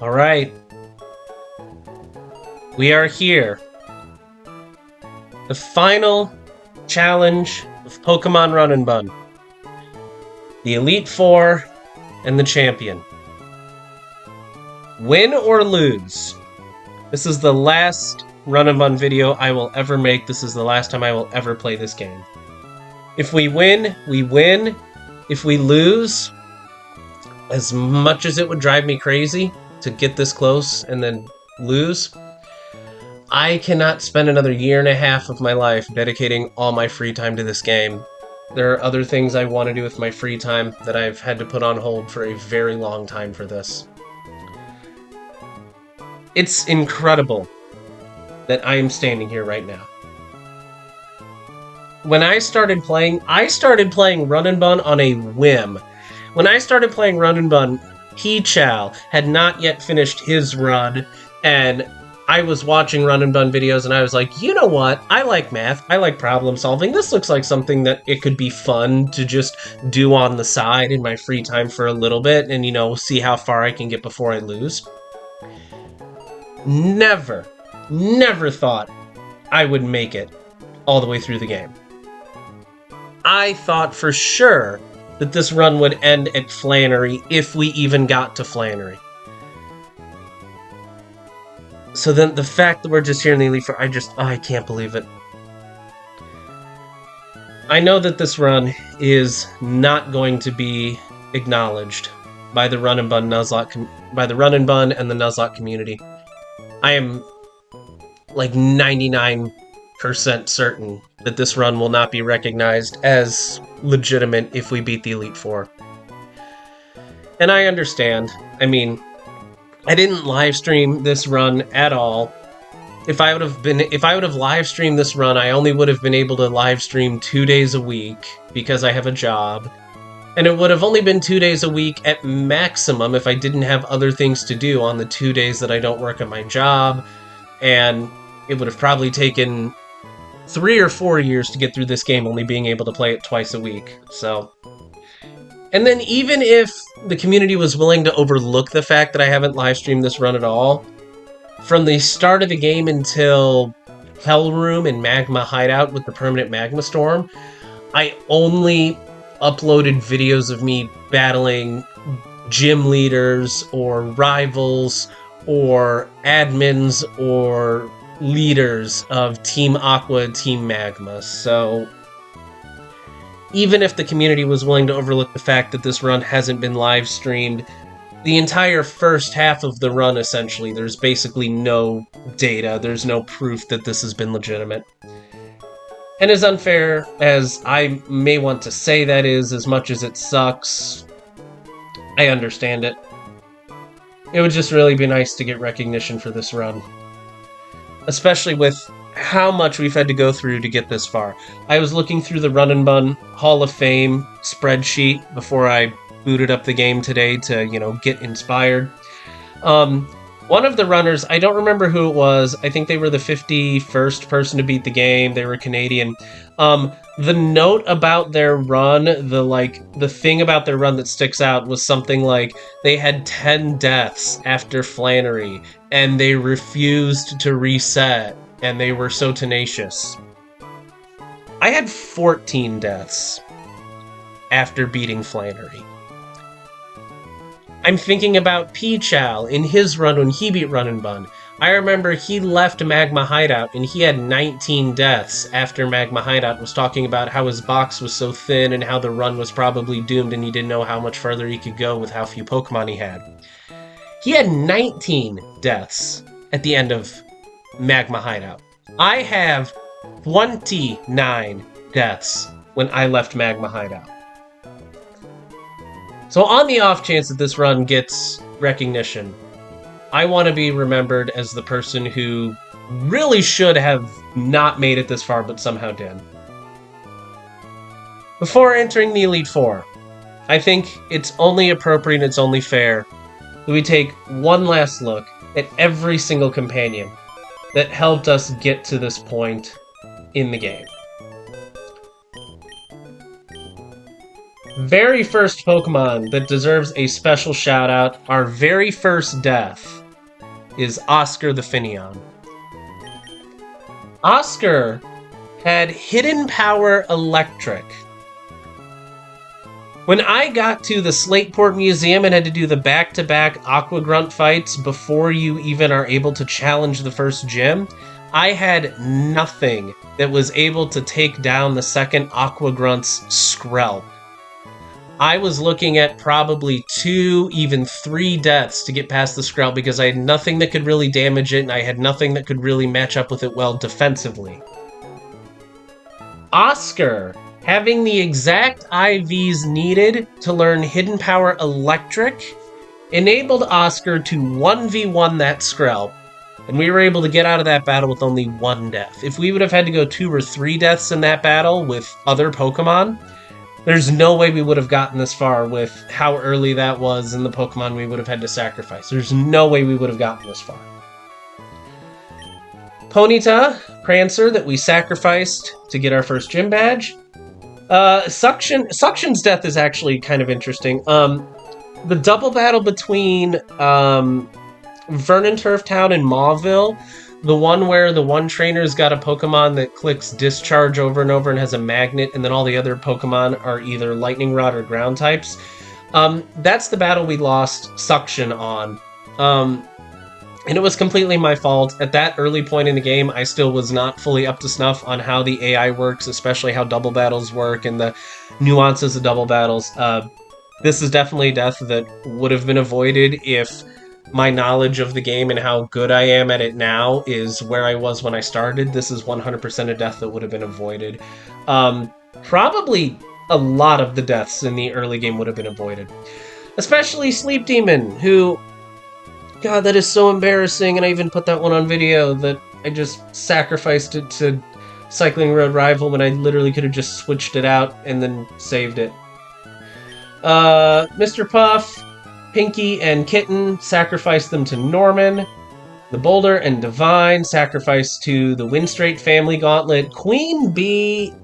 Alright. We are here. The final challenge of Pokemon Run and Bun. The Elite Four and the Champion. Win or lose. This is the last Run and Bun video I will ever make. This is the last time I will ever play this game. If we win, we win. If we lose, as much as it would drive me crazy to get this close and then lose, I cannot spend another year and a half of my life dedicating all my free time to this game. There are other things I want to do with my free time that I've had to put on hold for a very long time for this. It's incredible that I am standing here right now. When I started playing Run and Bun on a whim. When I started playing Run and Bun, P-Chow had not yet finished his run, and I was watching Run and Bun videos, and I was like, you know what? I like math. I like problem solving. This looks like something that it could be fun to just do on the side in my free time for a little bit, and, see how far I can get before I lose. Never thought I would make it all the way through the game. I thought for sure that this run would end at Flannery if we even got to Flannery. So then the fact that we're just here in the Elite Four, I can't believe it. I know that this run is not going to be acknowledged by the Run and Bun by the Run and Bun and the Nuzlocke community. I am like 99% certain that this run will not be recognized as legitimate if we beat the Elite Four. And I understand. I mean, I didn't live stream this run at all. If I would have live streamed this run, I only would have been able to live stream 2 days a week because I have a job. And it would have only been 2 days a week at maximum if I didn't have other things to do on the 2 days that I don't work at my job. And it would have probably taken 3 or 4 years to get through this game, only being able to play it twice a week. So, and then even if the community was willing to overlook the fact that I haven't live streamed this run at all, from the start of the game until Hell Room and Magma Hideout with the permanent Magma Storm, I only uploaded videos of me battling gym leaders or rivals or admins or leaders of Team Aqua and Team Magma. So even if the community was willing to overlook the fact that this run hasn't been live streamed, the entire first half of the run, essentially, there's basically no data, there's no proof that this has been legitimate. And as unfair as I may want to say that is, as much as it sucks, I understand it. It would just really be nice to get recognition for this run. Especially with how much we've had to go through to get this far. I was looking through the Run and Bun Hall of Fame spreadsheet before I booted up the game today to, get inspired. One of the runners, I don't remember who it was, I think they were the 51st person to beat the game, they were Canadian. The note about their run, the thing about their run that sticks out was something like, they had 10 deaths after Flannery, and they refused to reset, and they were so tenacious. I had 14 deaths after beating Flannery. I'm thinking about P-Chow in his run when he beat Run and Bun. I remember he left Magma Hideout and he had 19 deaths after Magma Hideout was talking about how his box was so thin and how the run was probably doomed and he didn't know how much further he could go with how few Pokemon he had. He had 19 deaths at the end of Magma Hideout. I have 29 deaths when I left Magma Hideout. So on the off chance that this run gets recognition, I want to be remembered as the person who really should have not made it this far but somehow did. Before entering the Elite Four, I think it's only appropriate and it's only fair that we take one last look at every single companion that helped us get to this point in the game. very first Pokemon that deserves a special shout out, our very first death, is Oscar the Finneon. Oscar had Hidden Power Electric. When I got to the Slateport Museum and had to do the back-to-back Aqua Grunt fights before you even are able to challenge the first gym, I had nothing that was able to take down the second Aqua Grunt's Skrelp. I was looking at probably 2, even 3 deaths to get past the Skrelp because I had nothing that could really damage it and I had nothing that could really match up with it well defensively. Oscar, having the exact IVs needed to learn Hidden Power Electric, enabled Oscar to 1v1 that Skrelp, and we were able to get out of that battle with only 1 death. If we would have had to go 2 or 3 deaths in that battle with other Pokemon, there's no way we would have gotten this far with how early that was and the Pokemon we would have had to sacrifice. There's no way we would have gotten this far. Ponyta, Prancer that we sacrificed to get our first gym badge. Suction's death is actually kind of interesting. The double battle between Vernon Turf Town and Mauville, the one where the one trainer's got a Pokemon that clicks Discharge over and over and has a magnet, and then all the other Pokemon are either Lightning Rod or Ground types. That's the battle we lost Suction on. And it was completely my fault. At that early point in the game, I still was not fully up to snuff on how the AI works, especially how double battles work and the nuances of double battles. This is definitely a death that would have been avoided if my knowledge of the game and how good I am at it now is where I was when I started. This is 100% a death that would have been avoided. Probably a lot of the deaths in the early game would have been avoided. Especially Sleep Demon, who... God, that is so embarrassing, and I even put that one on video, that I just sacrificed it to Cycling Road Rival when I literally could have just switched it out and then saved it. Mr. Puff, Pinky, and Kitten sacrificed them to Norman. The Boulder and Divine sacrificed to the Winstraight Family Gauntlet. Queen Bee,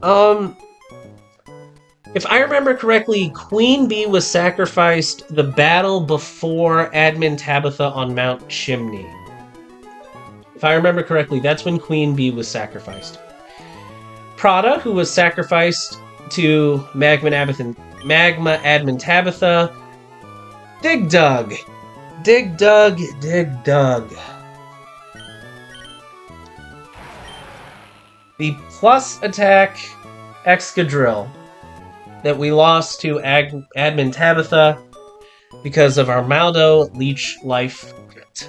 if I remember correctly, Queen Bee was sacrificed the battle before Admin Tabitha on Mount Chimney. If I remember correctly, that's when Queen Bee was sacrificed. Prada, who was sacrificed to Magma Admin Tabitha. Dig Dug. Dig Dug, Dig Dug. The plus attack Excadrill that we lost to Admin Tabitha because of Armaldo Leech Life Crit.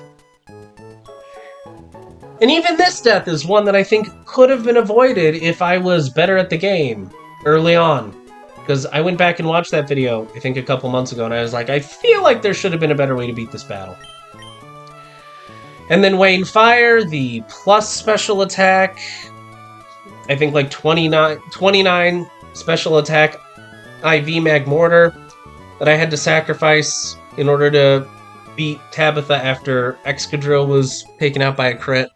And even this death is one that I think could have been avoided if I was better at the game early on. Because I went back and watched that video, I think a couple months ago, and I was like, I feel like there should have been a better way to beat this battle. And then Wayne Fire, the plus special attack, I think like 29 special attack IV Magmortar that I had to sacrifice in order to beat Tabitha after Excadrill was taken out by a crit.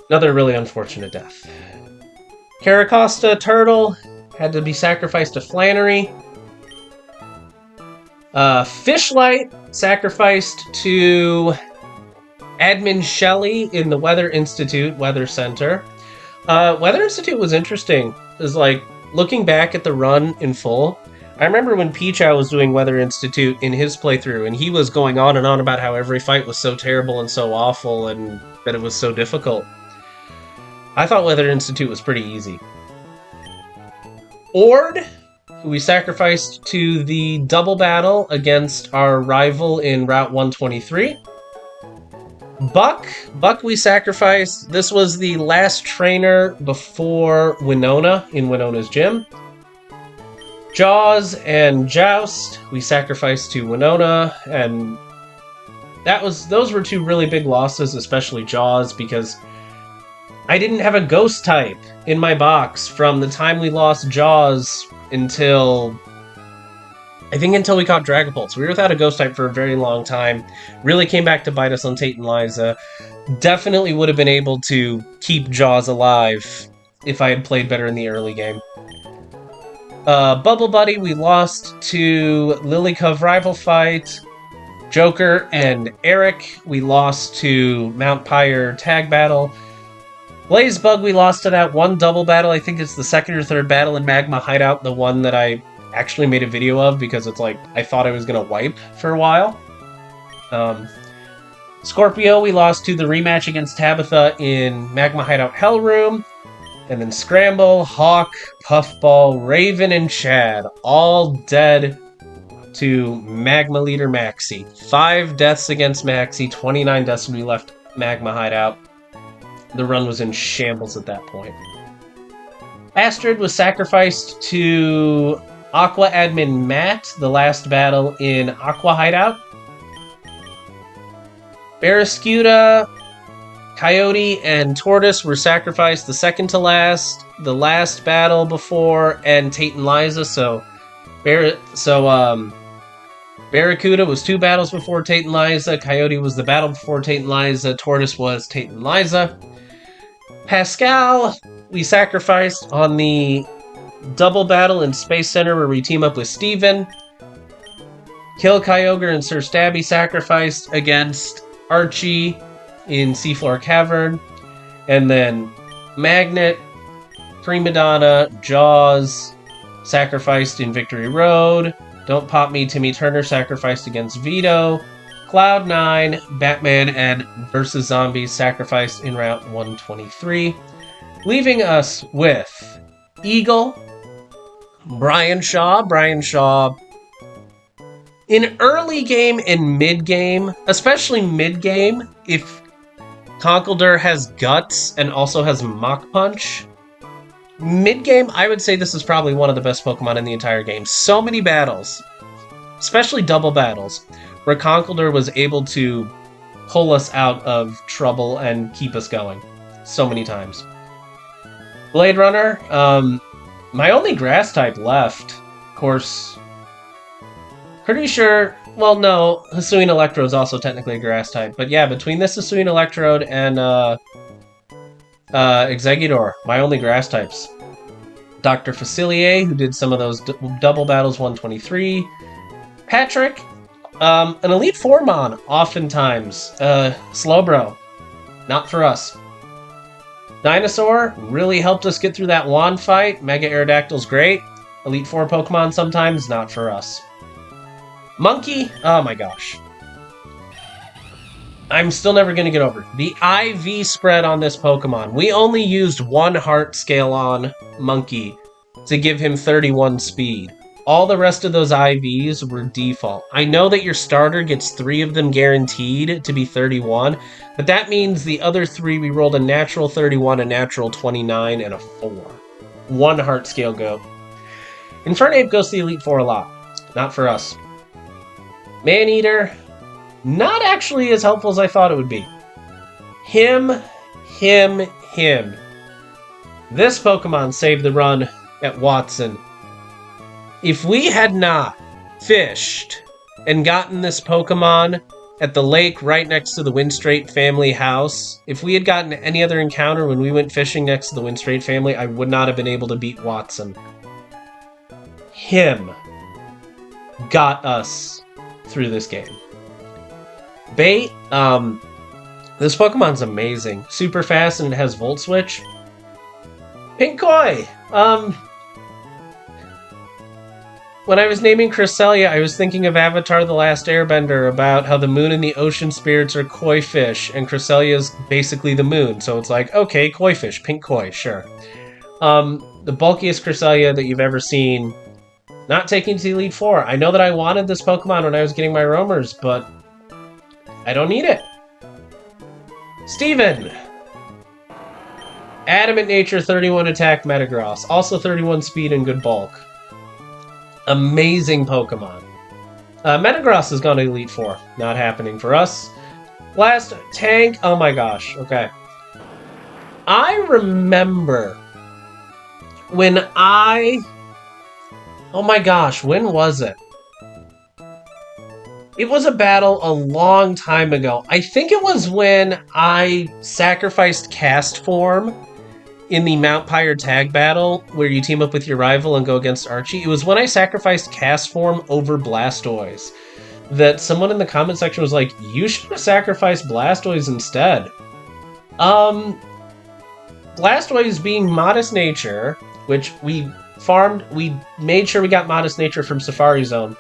Another really unfortunate death. Caracosta Turtle had to be sacrificed to Flannery. Fishlight sacrificed to Admin Shelley in the Weather Institute Weather Center. Weather Institute was interesting. It was like, looking back at the run in full, I remember when Pichou was doing Weather Institute in his playthrough, and he was going on and on about how every fight was so terrible and so awful, and that it was so difficult. I thought Weather Institute was pretty easy. Ord, who we sacrificed to the double battle against our rival in Route 123. Buck we sacrificed. This was the last trainer before Winona in Winona's gym. Jaws and Joust we sacrificed to Winona, and those were 2 really big losses, especially Jaws, because I didn't have a ghost type in my box from the time we lost Jaws until we caught Dragapult. So we were without a ghost type for a very long time. Really came back to bite us on Tate and Liza. Definitely would have been able to keep Jaws alive if I had played better in the early game. Bubble Buddy, we lost to Lilycove Rival Fight. Joker and Eric, we lost to Mount Pyre Tag Battle. Blazebug, we lost to that one double battle. I think it's the second or third battle in Magma Hideout, the one that I actually made a video of because it's like I thought I was going to wipe for a while. Scorpio, we lost to the rematch against Tabitha in Magma Hideout Hell Room. And then Scramble, Hawk, Puffball, Raven, and Chad, all dead to Magma Leader Maxi. 5 deaths against Maxi, 29 deaths when we left Magma Hideout. The run was in shambles at that point. Astrid was sacrificed to Aqua Admin Matt, the last battle in Aqua Hideout. Barraskewda, Coyote, and Tortoise were sacrificed the second to last, the last battle before, and Tate and Liza, Barracuda was 2 battles before Tate and Liza, Coyote was the battle before Tate and Liza, Tortoise was Tate and Liza. Pascal, we sacrificed on the double battle in Space Center where we team up with Steven. Kill Kyogre and Sir Stabby sacrificed against Archie in Seafloor Cavern. And then Magnet, Prima Donna, Jaws sacrificed in Victory Road. Don't Pop Me, Timmy Turner sacrificed against Vito. Cloud9, Batman, and Versus Zombies sacrificed in Route 123. Leaving us with Eagle, Brian Shaw. In early game and mid game, especially mid game, if Conkeldurr has Guts and also has Mach Punch, mid game, I would say this is probably one of the best Pokemon in the entire game. So many battles, especially double battles, where Conkeldurr was able to pull us out of trouble and keep us going so many times. Blade Runner, my only grass type left, of course, pretty sure, well no, Hisuian Electrode is also technically a grass type, but yeah, between this Hisuian Electrode and Exeggutor, my only grass types. Dr. Facilier, who did some of those double battles 123. Patrick, an Elite Four Mon, oftentimes. Slowbro, not for us. Dinosaur really helped us get through that wand fight. Mega Aerodactyl's great. Elite Four Pokemon sometimes, not for us. Monkey, oh my gosh. I'm still never going to get over the IV spread on this Pokemon. We only used 1 heart scale on Monkey to give him 31 speed. All the rest of those IVs were default. I know that your starter gets 3 of them guaranteed to be 31, but that means the other 3 we rolled a natural 31, a natural 29, and a 4. 1 heart scale go. Infernape goes to the Elite Four a lot. Not for us. Maneater, not actually as helpful as I thought it would be. Him. This Pokemon saved the run at Watson. If we had not fished and gotten this Pokemon at the lake right next to the Windstrait family house, if we had gotten any other encounter when we went fishing next to the Windstrait family, I would not have been able to beat Watson. Him got us through this game. Bait, this Pokemon's amazing. Super fast and it has Volt Switch. Pinkoi, when I was naming Cresselia, I was thinking of Avatar The Last Airbender, about how the moon and the ocean spirits are koi fish, and Cresselia's basically the moon, so it's like, okay, koi fish, pink koi, sure. The bulkiest Cresselia that you've ever seen, not taking to the Elite Four. I know that I wanted this Pokemon when I was getting my roamers, but I don't need it. Steven! Adamant Nature, 31 attack, Metagross. Also 31 speed and good bulk. Amazing Pokemon. Metagross has gone to Elite Four. Not happening for us. Last, Tank. Oh my gosh. Okay. I remember when oh my gosh, when was it? It was a battle a long time ago. I think it was when I sacrificed Cast Form in the Mount Pyre tag battle where you team up with your rival and go against Archie. It was when I sacrificed Castform over Blastoise that someone in the comment section was like, you should have sacrificed Blastoise instead. Blastoise being Modest Nature, which we made sure we got Modest Nature from Safari Zone.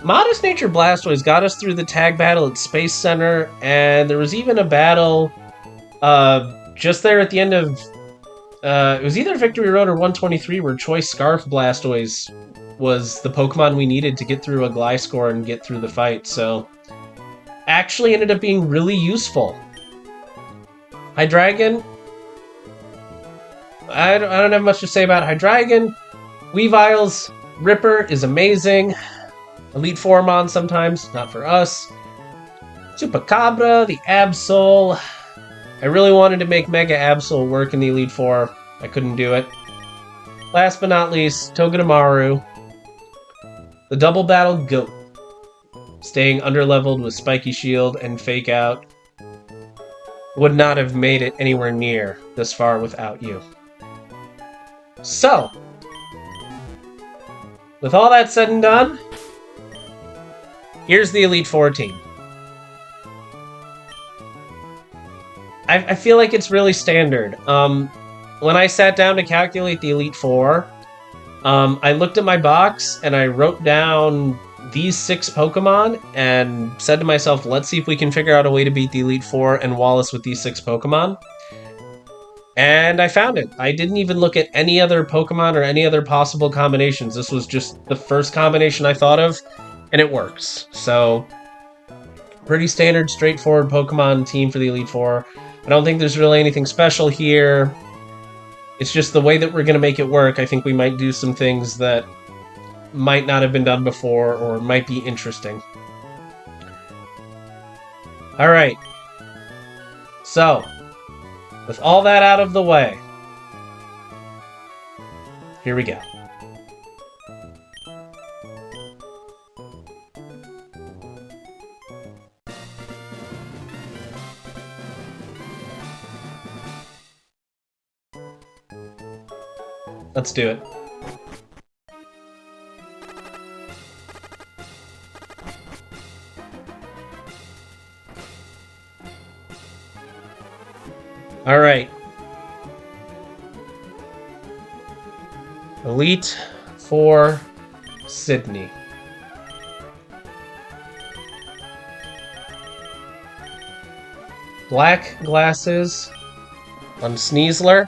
Modest Nature Blastoise got us through the tag battle at Space Center, and there was even a battle just there at the end of it was either Victory Road or 123 where Choice Scarf Blastoise was the Pokemon we needed to get through a Gliscor and get through the fight, so actually ended up being really useful. Hydreigon, I don't have much to say about Hydreigon. Weavile's Ripper is amazing. Elite Fourmon sometimes, not for us. Chupacabra, the Absol. I really wanted to make Mega Absol work in the Elite Four. I couldn't do it. Last but not least, Togedemaru. The Double Battle Goat. Staying underleveled with Spiky Shield and Fake Out. Would not have made it anywhere near this far without you. So, with all that said and done, here's the Elite Four team. I feel like it's really standard. When I sat down to calculate the Elite Four, I looked at my box and I wrote down these 6 Pokemon and said to myself, let's see if we can figure out a way to beat the Elite Four and Wallace with these 6 Pokemon. And I found it. I didn't even look at any other Pokemon or any other possible combinations. This was just the first combination I thought of, and it works. So, pretty standard, straightforward Pokemon team for the Elite Four. I don't think there's really anything special here. It's just the way that we're going to make it work. I think we might do some things that might not have been done before or might be interesting. Alright. So, with all that out of the way, here we go. Let's do it. All right. Elite Four Sidney. Black glasses on Sneasler.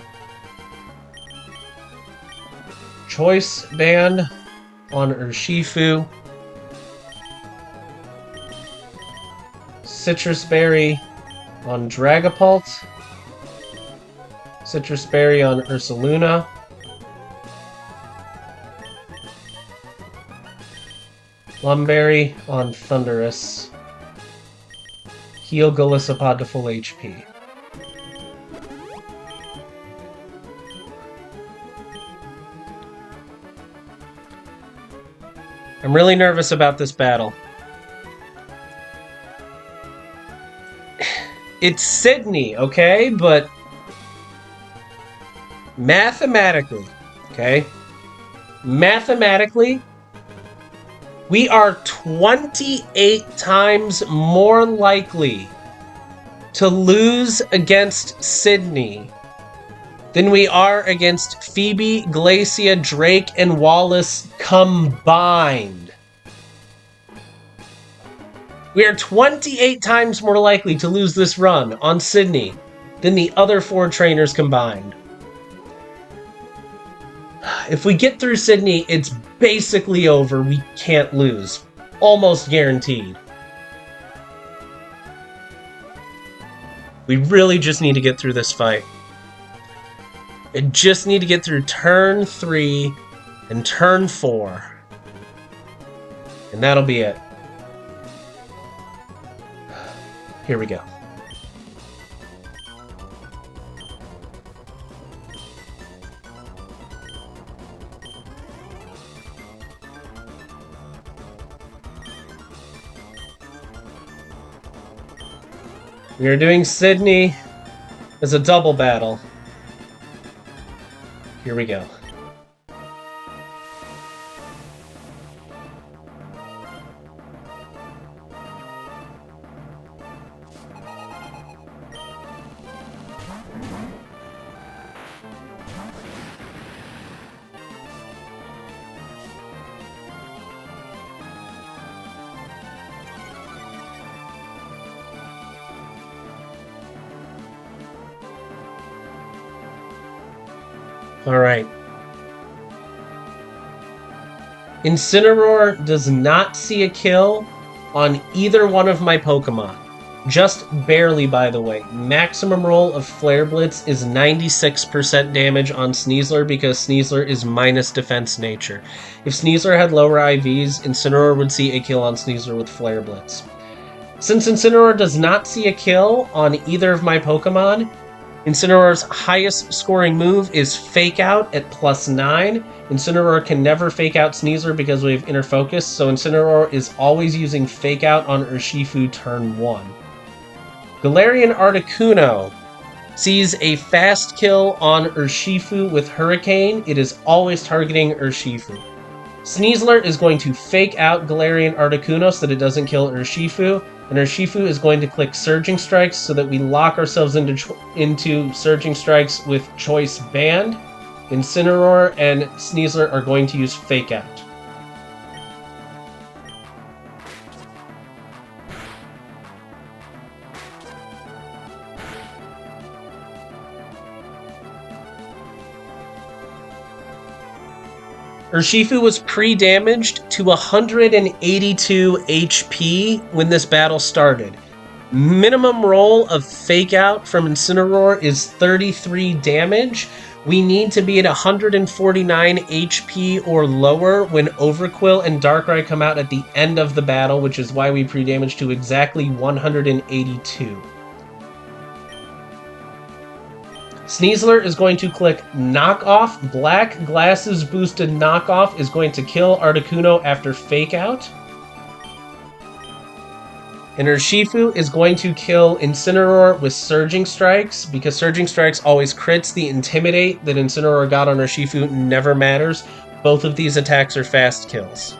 Choice Band on Urshifu. Citrus Berry on Dragapult. Citrus Berry on Ursaluna. Plumberry on Thundurus. Heal Golisopod to full HP. I'm really nervous about this battle. It's Sidney, okay? But mathematically, okay? Mathematically, we are 28 times more likely to lose against Sidney than we are against Phoebe, Glacia, Drake, and Wallace combined. We are 28 times more likely to lose this run on Sidney than the other 4 trainers combined. If we get through Sidney, it's basically over. We can't lose. Almost guaranteed. We really just need to get through this fight. I just need to get through turn 3 and turn 4. And that'll be it. Here we go. We are doing Sidney as a double battle. Here we go. Alright. Incineroar does not see a kill on either one of my Pokemon. Just barely, by the way. Maximum roll of Flare Blitz is 96% damage on Sneasler because Sneasler is minus defense nature. If Sneasler had lower IVs, Incineroar would see a kill on Sneasler with Flare Blitz. Since Incineroar does not see a kill on either of my Pokemon, Incineroar's highest scoring move is Fake Out at +9. Incineroar can never Fake Out Sneasler because we have Inner Focus, so Incineroar is always using Fake Out on Urshifu turn 1. Galarian Articuno sees a fast kill on Urshifu with Hurricane. It is always targeting Urshifu. Sneasler is going to Fake Out Galarian Articuno so that it doesn't kill Urshifu. And Urshifu is going to click Surging Strikes so that we lock ourselves into Surging Strikes with Choice Band. Incineroar and Sneasler are going to use Fake Out. Urshifu was pre-damaged to 182 HP when this battle started. Minimum roll of Fake Out from Incineroar is 33 damage. We need to be at 149 HP or lower when Overquill and Darkrai come out at the end of the battle, which is why we pre-damage to exactly 182. Sneasler is going to click Knockoff. Black Glasses boosted Knockoff is going to kill Articuno after Fake Out. And Urshifu is going to kill Incineroar with Surging Strikes, because Surging Strikes always crits. The Intimidate that Incineroar got on Urshifu never matters. Both of these attacks are fast kills.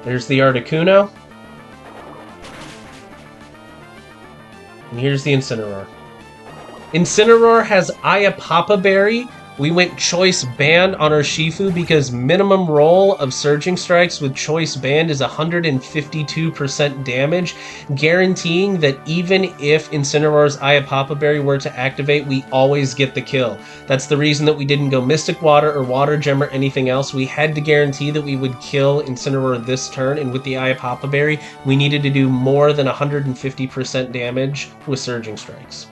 There's the Articuno. And here's the Incineroar. Incineroar has Ayapapa Berry. We went Choice Band on Urshifu because minimum roll of Surging Strikes with Choice Band is 152% damage, guaranteeing that even if Incineroar's Ayapapa Berry were to activate, we always get the kill. That's the reason that we didn't go Mystic Water or Water Gem or anything else. We had to guarantee that we would kill Incineroar this turn, and with the Ayapapa Berry, we needed to do more than 150% damage with Surging Strikes.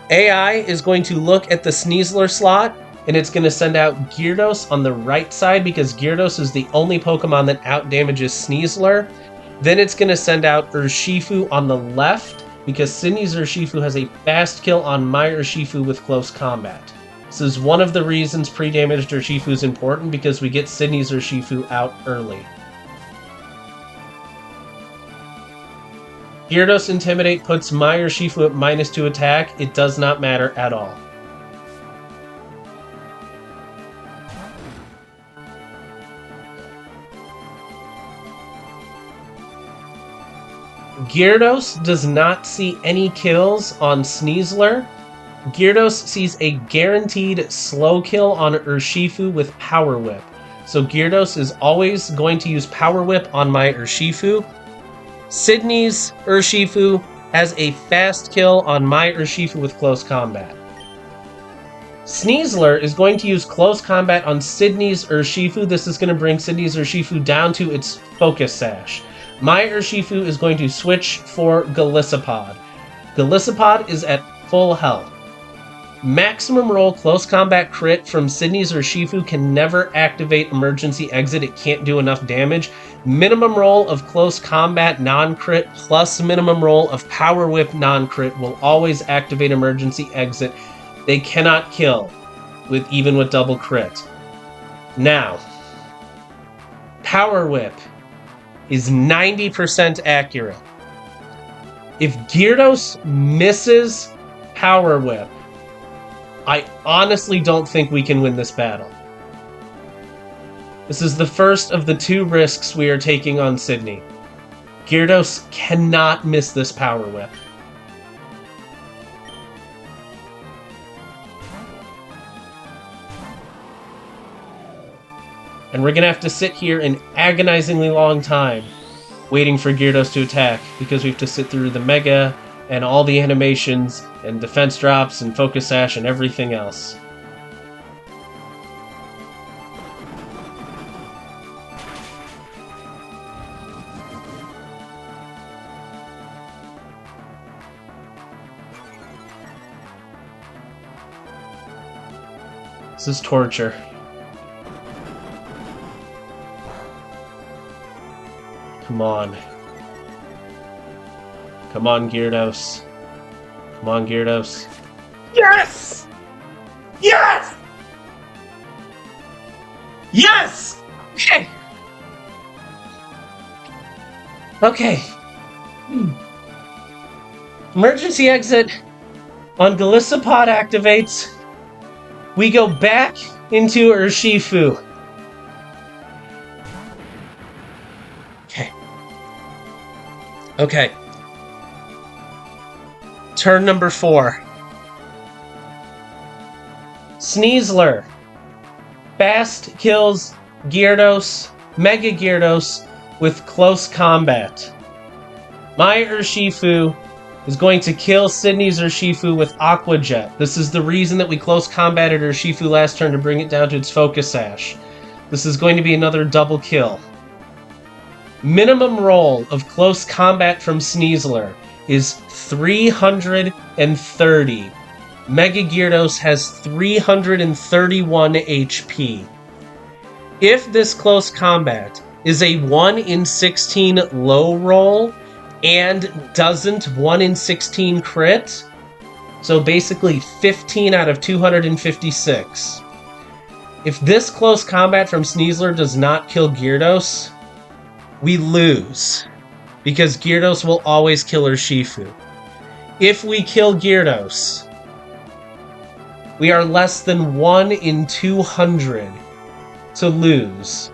AI is going to look at the Sneasler slot, and it's going to send out Gyarados on the right side because Gyarados is the only Pokemon that outdamages Sneasler. Then it's going to send out Urshifu on the left because Sidney's Urshifu has a fast kill on my Urshifu with Close Combat. This is one of the reasons pre-damaged Urshifu is important, because we get Sidney's Urshifu out early. Gyarados Intimidate puts my Urshifu at -2 attack. It does not matter at all. Gyarados does not see any kills on Sneasler. Gyarados sees a guaranteed slow kill on Urshifu with Power Whip. So Gyarados is always going to use Power Whip on my Urshifu. Sidney's Urshifu has a fast kill on my Urshifu with Close Combat. Sneasler is going to use Close Combat on Sidney's Urshifu. This is going to bring Sidney's Urshifu down to its Focus Sash. My Urshifu is going to switch for Golisopod. Golisopod is at full health. Maximum roll Close Combat crit from Sidney's Urshifu can never activate Emergency Exit. It can't do enough damage. Minimum roll of Close Combat non-crit plus minimum roll of Power Whip non-crit will always activate Emergency Exit. They cannot kill even with double crit. Now, Power Whip is 90% accurate. If Gyarados misses Power Whip, I honestly don't think we can win this battle. This is the first of the 2 risks we are taking on Sidney. Gyarados cannot miss this Power Whip. And we're going to have to sit here an agonizingly long time waiting for Gyarados to attack, because we have to sit through the Mega and all the animations and defense drops and Focus Sash and everything else. This is torture. Come on. Come on, Gyarados. Come on, Gyarados. Yes! Yes! Yes! Okay. Okay. Emergency exit on Glacia pod activates. We go back into Urshifu. Okay. Turn number 4. Sneasler. Fast kills Gyarados, Mega Gyarados, with close combat. My Urshifu is going to kill Sidney's Urshifu with Aqua Jet. This is the reason that we close combated Urshifu last turn, to bring it down to its Focus Sash. This is going to be another double kill. Minimum roll of close combat from Sneasler is 330. Mega Gyarados has 331 HP. If this close combat is a 1 in 16 low roll and doesn't 1 in 16 crit, so basically 15 out of 256. If this close combat from Sneasler does not kill Gyarados, we lose, because Gyarados will always kill Urshifu. If we kill Gyarados, we are less than 1 in 200 to lose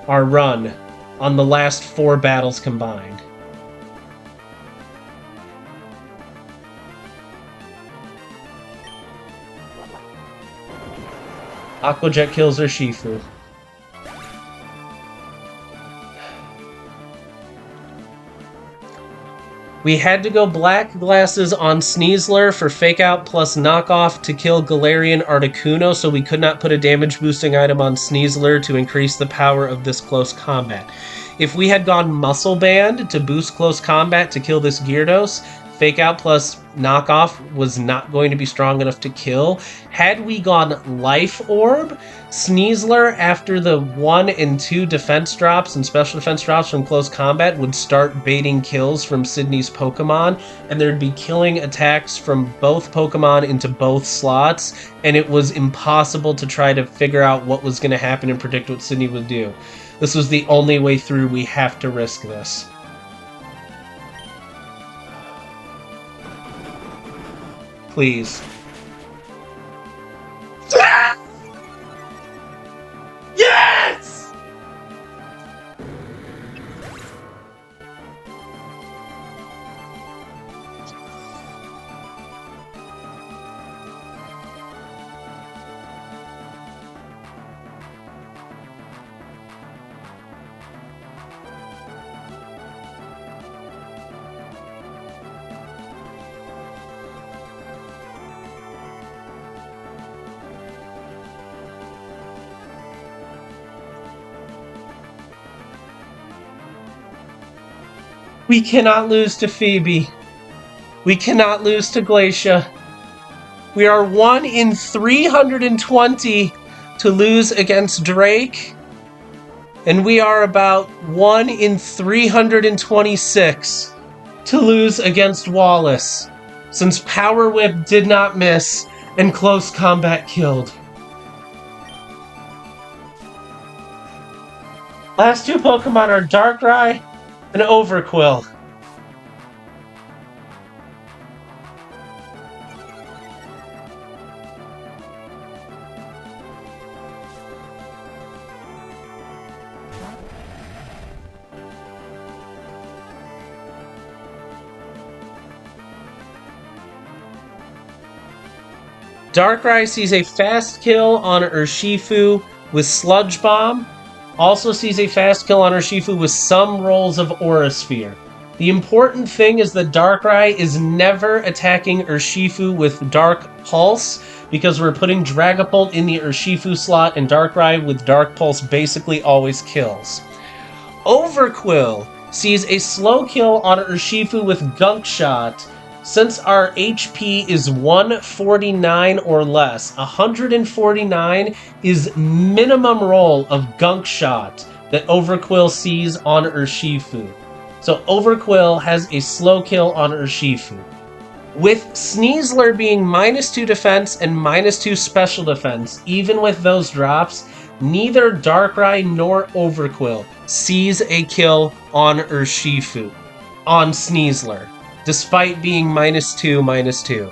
our run on the last 4 battles combined. Aqua Jet kills Urshifu. We had to go Black Glasses on Sneasler for Fake Out plus Knockoff to kill Galarian Articuno, so we could not put a damage boosting item on Sneasler to increase the power of this close combat. If we had gone Muscle Band to boost close combat to kill this Gyarados, Fake Out plus Knockoff was not going to be strong enough to kill. Had we gone Life Orb, Sneasler, after the 1 and 2 defense drops and special defense drops from close combat, would start baiting kills from Sidney's Pokemon, and there'd be killing attacks from both Pokemon into both slots, and it was impossible to try to figure out what was going to happen and predict what Sidney would do. This was the only way through. We have to risk this. Please. Yes! We cannot lose to Phoebe. We cannot lose to Glacia. We are 1 in 320 to lose against Drake. And we are about 1 in 326 to lose against Wallace, since Power Whip did not miss and close combat killed. Last two Pokemon are Darkrai and Overquill. Darkrai sees a fast kill on Urshifu with Sludge Bomb. Also sees a fast kill on Urshifu with some rolls of Aura Sphere. The important thing is that Darkrai is never attacking Urshifu with Dark Pulse, because we're putting Dragapult in the Urshifu slot, and Darkrai with Dark Pulse basically always kills. Overquill sees a slow kill on Urshifu with Gunk Shot. Since our HP is 149 or less, 149 is minimum roll of Gunk Shot that Overquill sees on Urshifu. So Overquill has a slow kill on Urshifu. With Sneasler being -2 defense and -2 special defense, even with those drops, neither Darkrai nor Overquill sees a kill on Urshifu, on Sneasler, despite being -2/-2.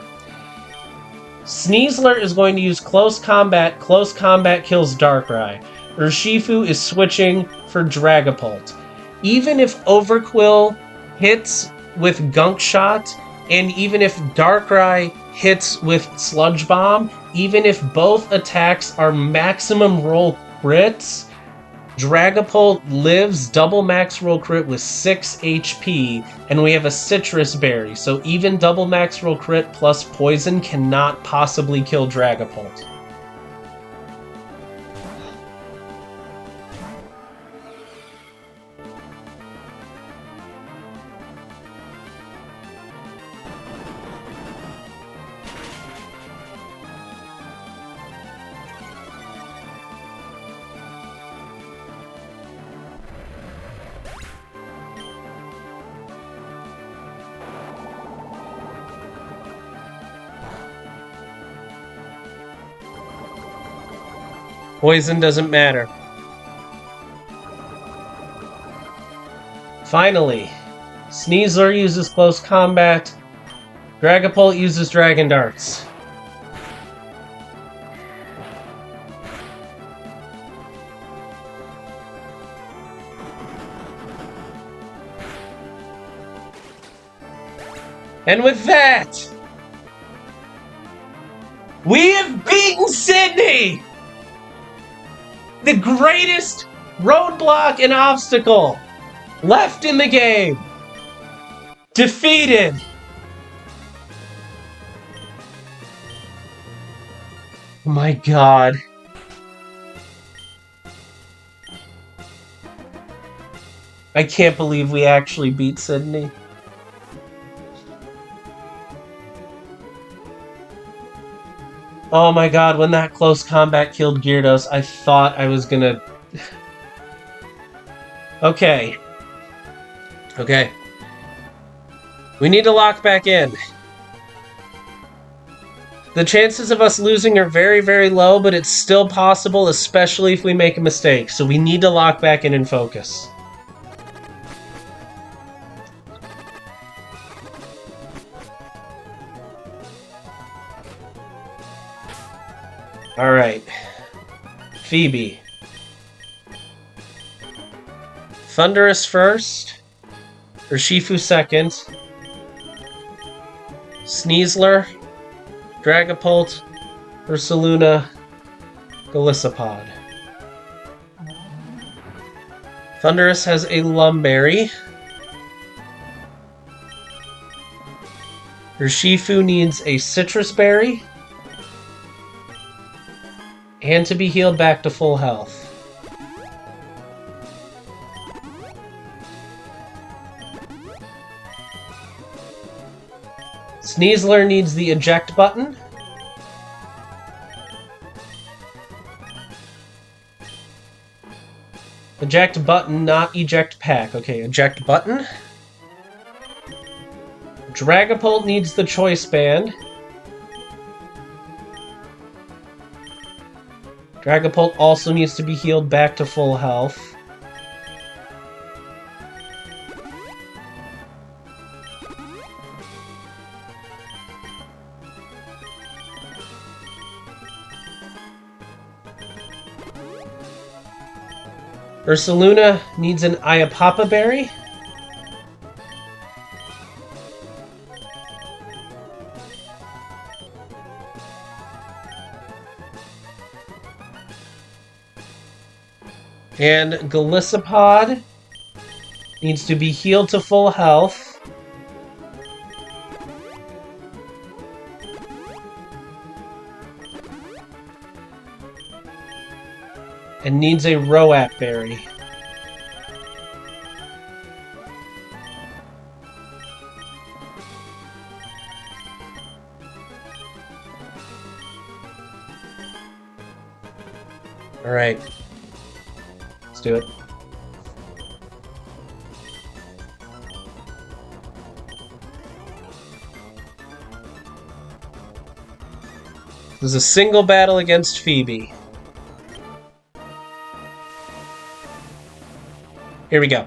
Sneasler is going to use Close Combat kills Darkrai. Urshifu is switching for Dragapult. Even if Overquill hits with Gunk Shot, and even if Darkrai hits with Sludge Bomb, even if both attacks are maximum roll crits, Dragapult lives double max roll crit with 6 HP, and we have a Citrus Berry, so even double max roll crit plus poison cannot possibly kill Dragapult. Poison doesn't matter. Finally, Sneasler uses Close Combat. Dragapult uses Dragon Darts. And with that, we have beaten Sidney! The greatest roadblock and obstacle left in the game. Defeated. Oh my god. I can't believe we actually beat Sidney. Oh my god, when that Close Combat killed Gyarados, I thought I was gonna... Okay. Okay. We need to lock back in. The chances of us losing are very, very low, but it's still possible, especially if we make a mistake. So we need to lock back in and focus. Alright. Phoebe. Thundurus first. Urshifu second. Sneasler. Dragapult. Ursaluna. Golisopod. Thundurus has a Lumberry. Urshifu needs a Citrus Berry. And to be healed back to full health. Sneasler needs the eject button. Eject button, not eject pack. Okay, eject button. Dragapult needs the choice band. Dragapult also needs to be healed back to full health. Ursaluna needs an Iapapa berry. And Golisopod needs to be healed to full health. And needs a Roat berry. Alright. Let's do it. This is a single battle against Phoebe. Here we go.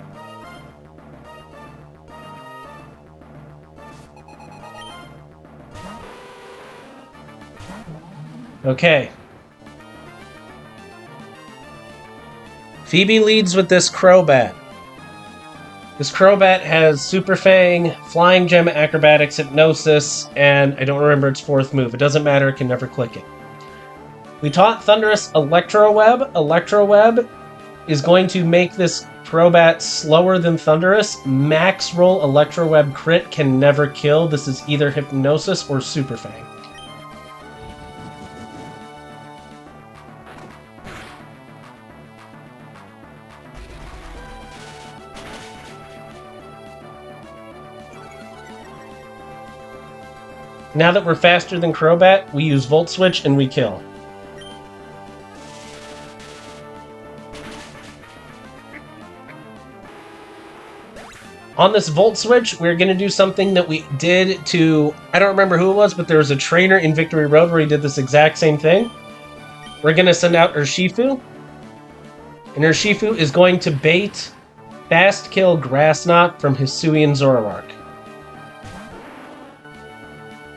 Okay. Phoebe leads with this Crobat. This Crobat has Super Fang, Flying Gem, Acrobatics, Hypnosis, and I don't remember its fourth move. It doesn't matter, it can never click it. We taught Thunderous Electro Web. Electro Web is going to make this Crobat slower than Thunderous. Max roll Electro Web crit can never kill. This is either Hypnosis or Super Fang. Now that we're faster than Crobat, we use Volt Switch and we kill. On this Volt Switch, we're going to do something that we did to... I don't remember who it was, but there was a trainer in Victory Road where he did this exact same thing. We're going to send out Urshifu. And Urshifu is going to bait Fast Kill Grass Knot from Hisuian Zoroark.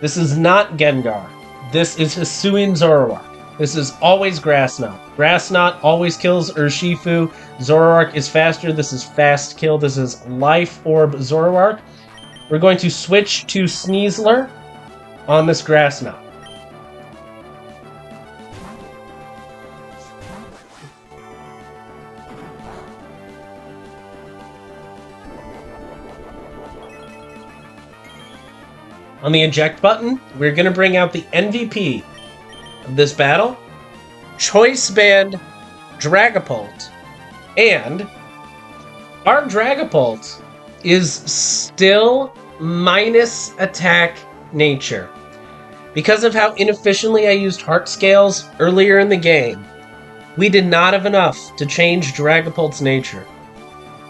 This is not Gengar. This is Hisuian Zoroark. This is always Grass Knot. Grass Knot always kills Urshifu. Zoroark is faster. This is Fast Kill. This is Life Orb Zoroark. We're going to switch to Sneasler on this Grass Knot. On the eject button, we're going to bring out the MVP of this battle, Choice Band Dragapult. And our Dragapult is still minus attack nature. Because of how inefficiently I used Heart Scales earlier in the game, we did not have enough to change Dragapult's nature.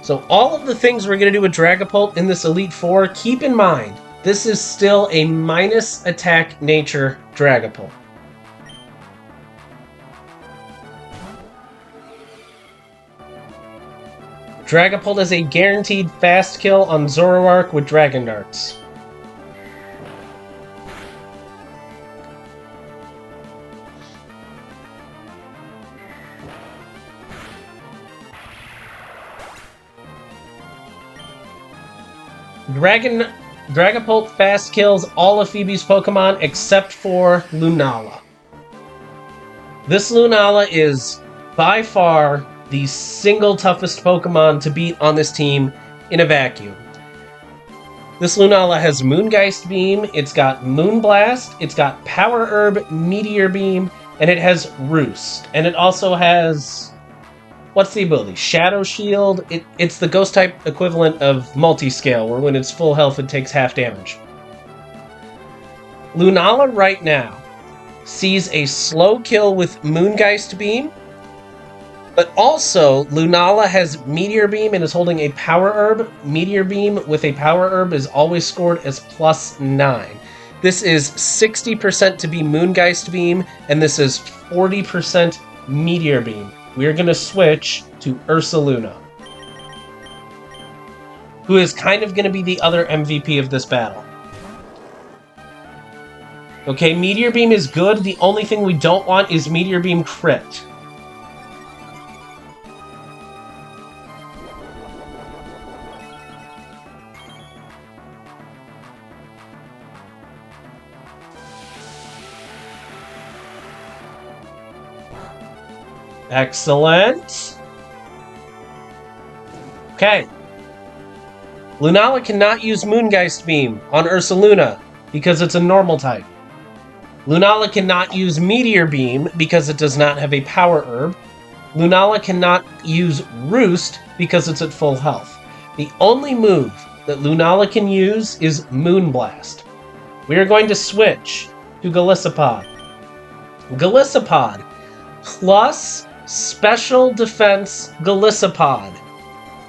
So all of the things we're going to do with Dragapult in this Elite Four, keep in mind, this is still a minus attack nature Dragapult. Dragapult is a guaranteed fast kill on Zoroark with Dragon Darts. Dragapult fast kills all of Phoebe's Pokemon except for Lunala. This Lunala is by far the single toughest Pokemon to beat on this team in a vacuum. This Lunala has Moongeist Beam, it's got Moonblast, it's got Power Herb, Meteor Beam, and it has Roost. And it also has... what's the ability? Shadow Shield. It's the Ghost type equivalent of Multiscale, where when it's full health it takes half damage. Lunala right now sees a slow kill with Moongeist Beam, but also Lunala has Meteor Beam and is holding a Power Herb. Meteor Beam with a Power Herb is always scored as +9. This is 60% to be Moongeist Beam, and this is 40% Meteor Beam. We're going to switch to Ursaluna, who is kind of going to be the other MVP of this battle. Okay, Meteor Beam is good. The only thing we don't want is Meteor Beam crit. Excellent. Okay. Lunala cannot use Moongeist Beam on Ursaluna because it's a normal type. Lunala cannot use Meteor Beam because it does not have a power herb. Lunala cannot use Roost because it's at full health. The only move that Lunala can use is Moonblast. We are going to switch to Golisopod. Golisopod plus Special Defense Golisopod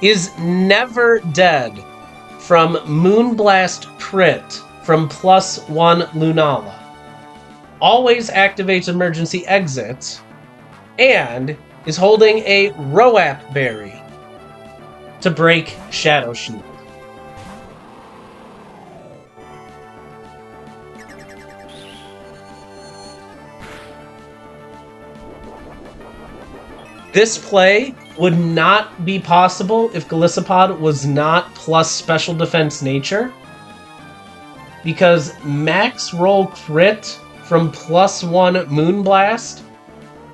is never dead from Moonblast crit from +1 Lunala. Always activates emergency exit, and is holding a Roap Berry to break Shadow Shield. This play would not be possible if Golisopod was not plus special defense nature, because max roll crit from +1 Moonblast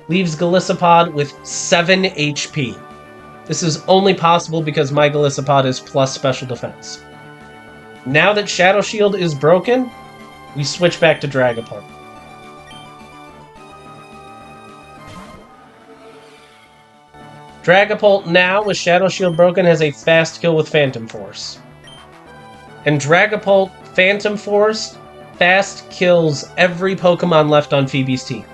leaves Golisopod with 7 HP. This is only possible because my Golisopod is plus special defense. Now that Shadow Shield is broken, we switch back to Dragapult. Dragapult now, with Shadow Shield broken, has a fast kill with Phantom Force. And Dragapult Phantom Force fast kills every Pokemon left on Phoebe's team.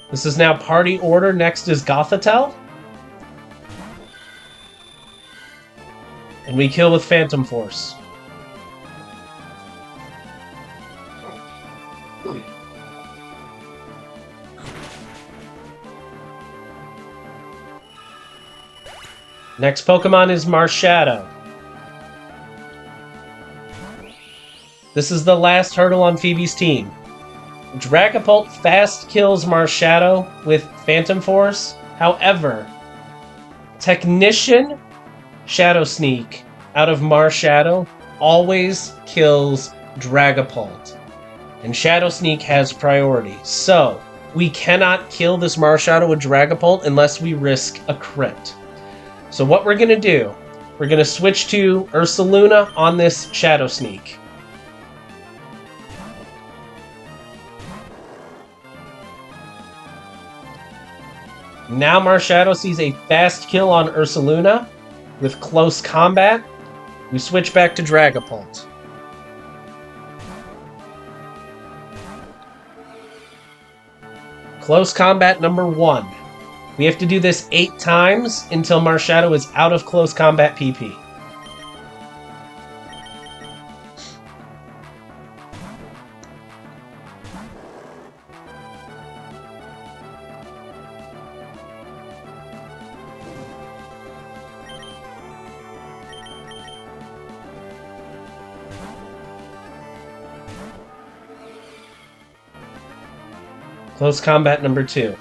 This is now party order. Next is Gothitelle. And we kill with Phantom Force. Next Pokemon is Marshadow. This is the last hurdle on Phoebe's team. Dragapult fast kills Marshadow with Phantom Force. However, Technician Shadow Sneak out of Marshadow always kills Dragapult. And Shadow Sneak has priority. So, we cannot kill this Marshadow with Dragapult unless we risk a crit. So what we're going to do, we're going to switch to Ursaluna on this Shadow Sneak. Now Marshadow sees a fast kill on Ursaluna with close combat. We switch back to Dragapult. Close combat number 1. We have to do this 8 times until Marshadow is out of close combat PP. Close combat number 2.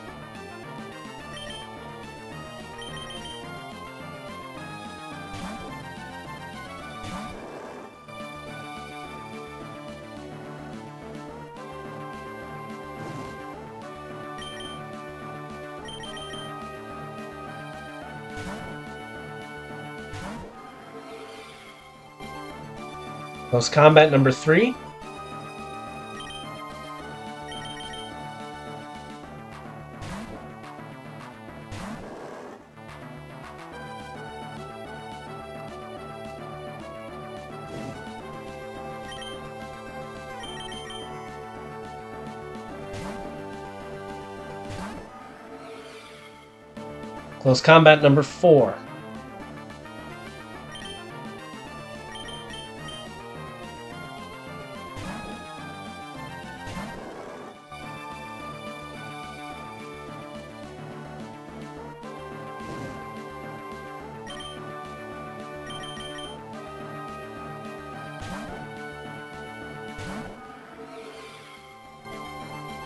Close combat number 3. Close combat number 4.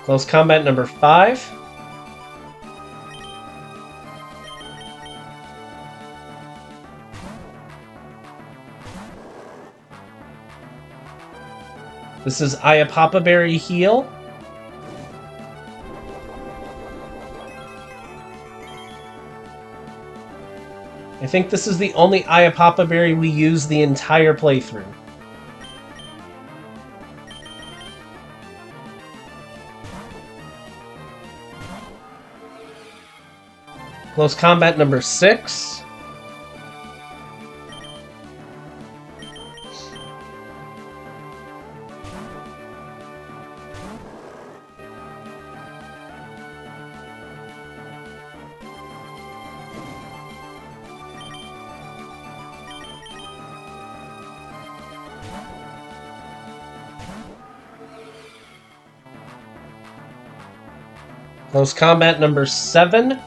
Close combat number 5. This is Iapapa Berry Heal. I think this is the only Iapapa Berry we use the entire playthrough. Close combat number 6. Close combat number 7.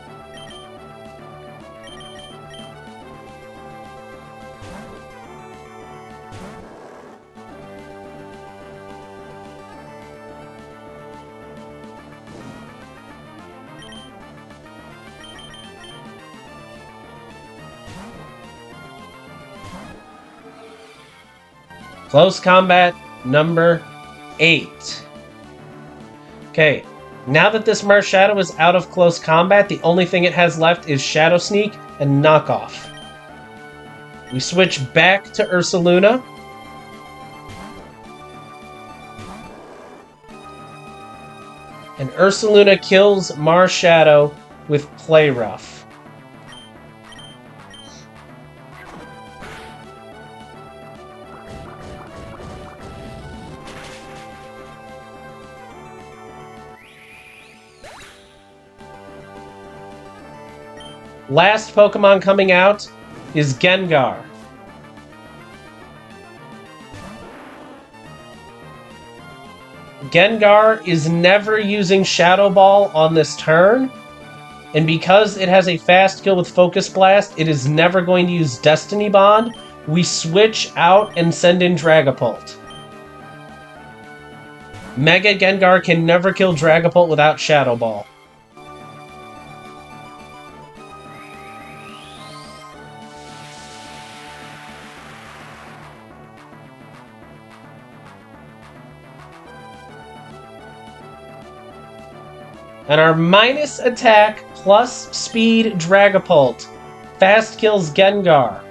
Close combat number 8. Okay, now that this Marshadow is out of close combat, the only thing it has left is Shadow Sneak and Knockoff. We switch back to Ursaluna. And Ursaluna kills Marshadow with Play Rough. Last Pokemon coming out is Gengar. Gengar is never using Shadow Ball on this turn, and because it has a fast kill with Focus Blast, it is never going to use Destiny Bond. We switch out and send in Dragapult. Mega Gengar can never kill Dragapult without Shadow Ball. And our minus attack plus speed Dragapult fast kills Gengar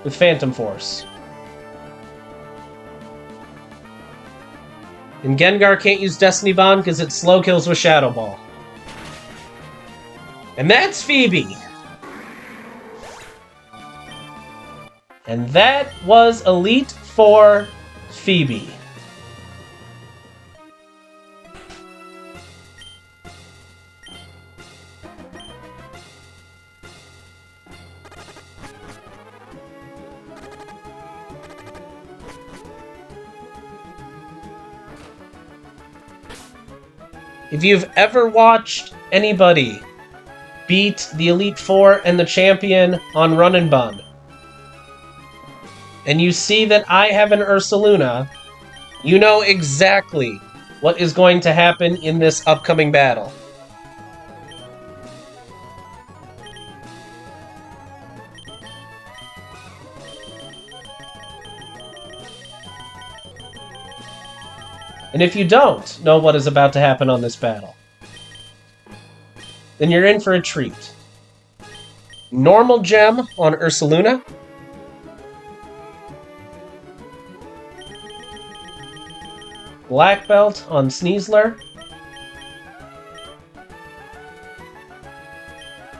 with Phantom Force. And Gengar can't use Destiny Bond because it slow kills with Shadow Ball. And that's Phoebe. And that was Elite Four Phoebe. If you've ever watched anybody beat the Elite Four and the champion on Run and Bun, and you see that I have an Ursaluna, you know exactly what is going to happen in this upcoming battle. And if you don't know what is about to happen on this battle, then you're in for a treat. Normal Gem on Ursaluna. Black Belt on Sneasler.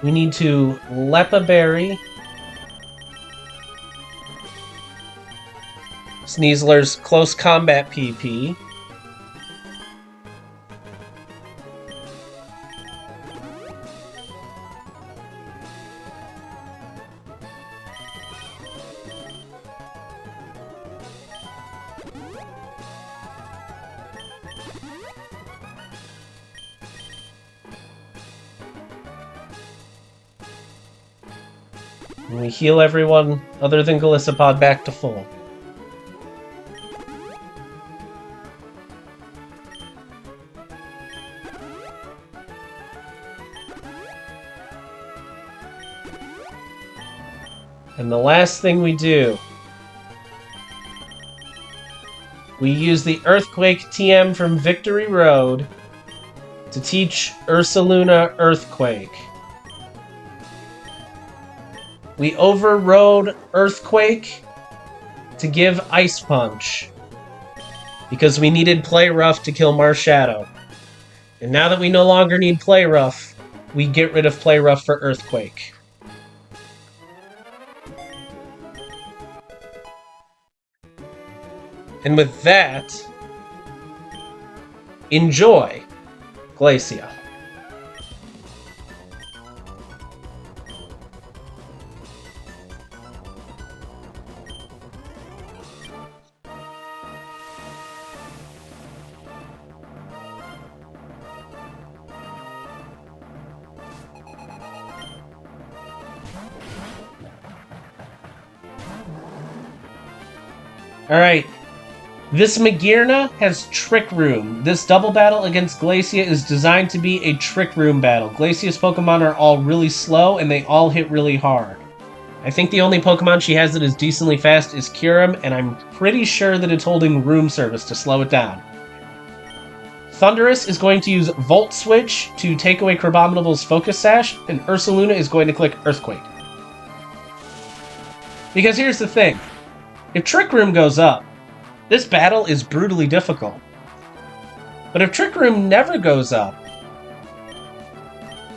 We need to Lepa Berry Sneasler's Close Combat PP. And we heal everyone other than Golisopod back to full. And the last thing we do We use the Earthquake TM from Victory Road to teach Ursaluna Earthquake. We overrode Earthquake to give Ice Punch, because we needed Play Rough to kill Marshadow. And now that we no longer need Play Rough, we get rid of Play Rough for Earthquake. And with that, enjoy Glacia. Alright, this Magearna has Trick Room. This double battle against Glacia is designed to be a Trick Room battle. Glacia's Pokemon are all really slow, and they all hit really hard. I think the only Pokemon she has that is decently fast is Kyurem, and I'm pretty sure that it's holding Room Service to slow it down. Thundurus is going to use Volt Switch to take away Crabominable's Focus Sash, and Ursaluna is going to click Earthquake. Because here's the thing. If Trick Room goes up, this battle is brutally difficult. But if Trick Room never goes up,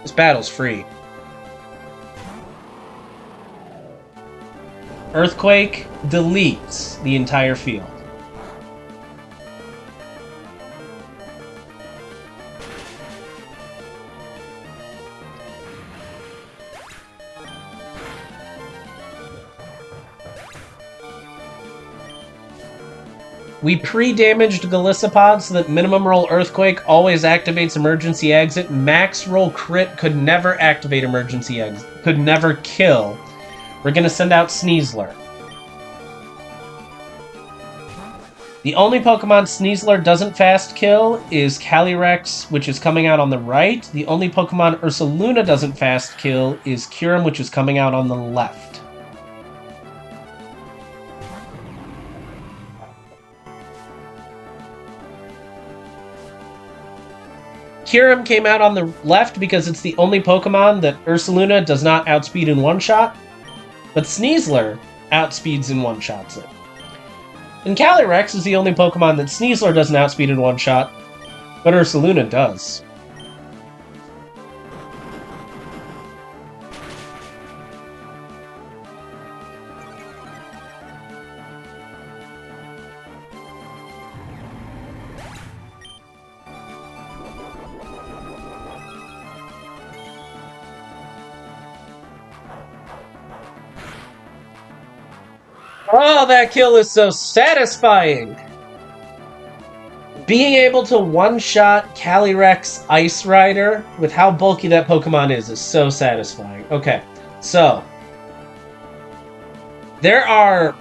this battle's free. Earthquake deletes the entire field. We pre-damaged Golisopod so that minimum roll Earthquake always activates emergency exit. Max roll crit could never activate emergency exit. Could never kill. We're gonna send out Sneasler. The only Pokemon Sneasler doesn't fast kill is Calyrex, which is coming out on the right. The only Pokemon Ursaluna doesn't fast kill is Kyurem, which is coming out on the left. Kyurem came out on the left because it's the only Pokemon that Ursaluna does not outspeed in one-shot, but Sneasler outspeeds in one-shots it. And Calyrex is the only Pokemon that Sneasler doesn't outspeed in one-shot, but Ursaluna does. Oh, that kill is so satisfying! Being able to one-shot Calyrex Ice Rider with how bulky that Pokemon is so satisfying. Okay, so there are...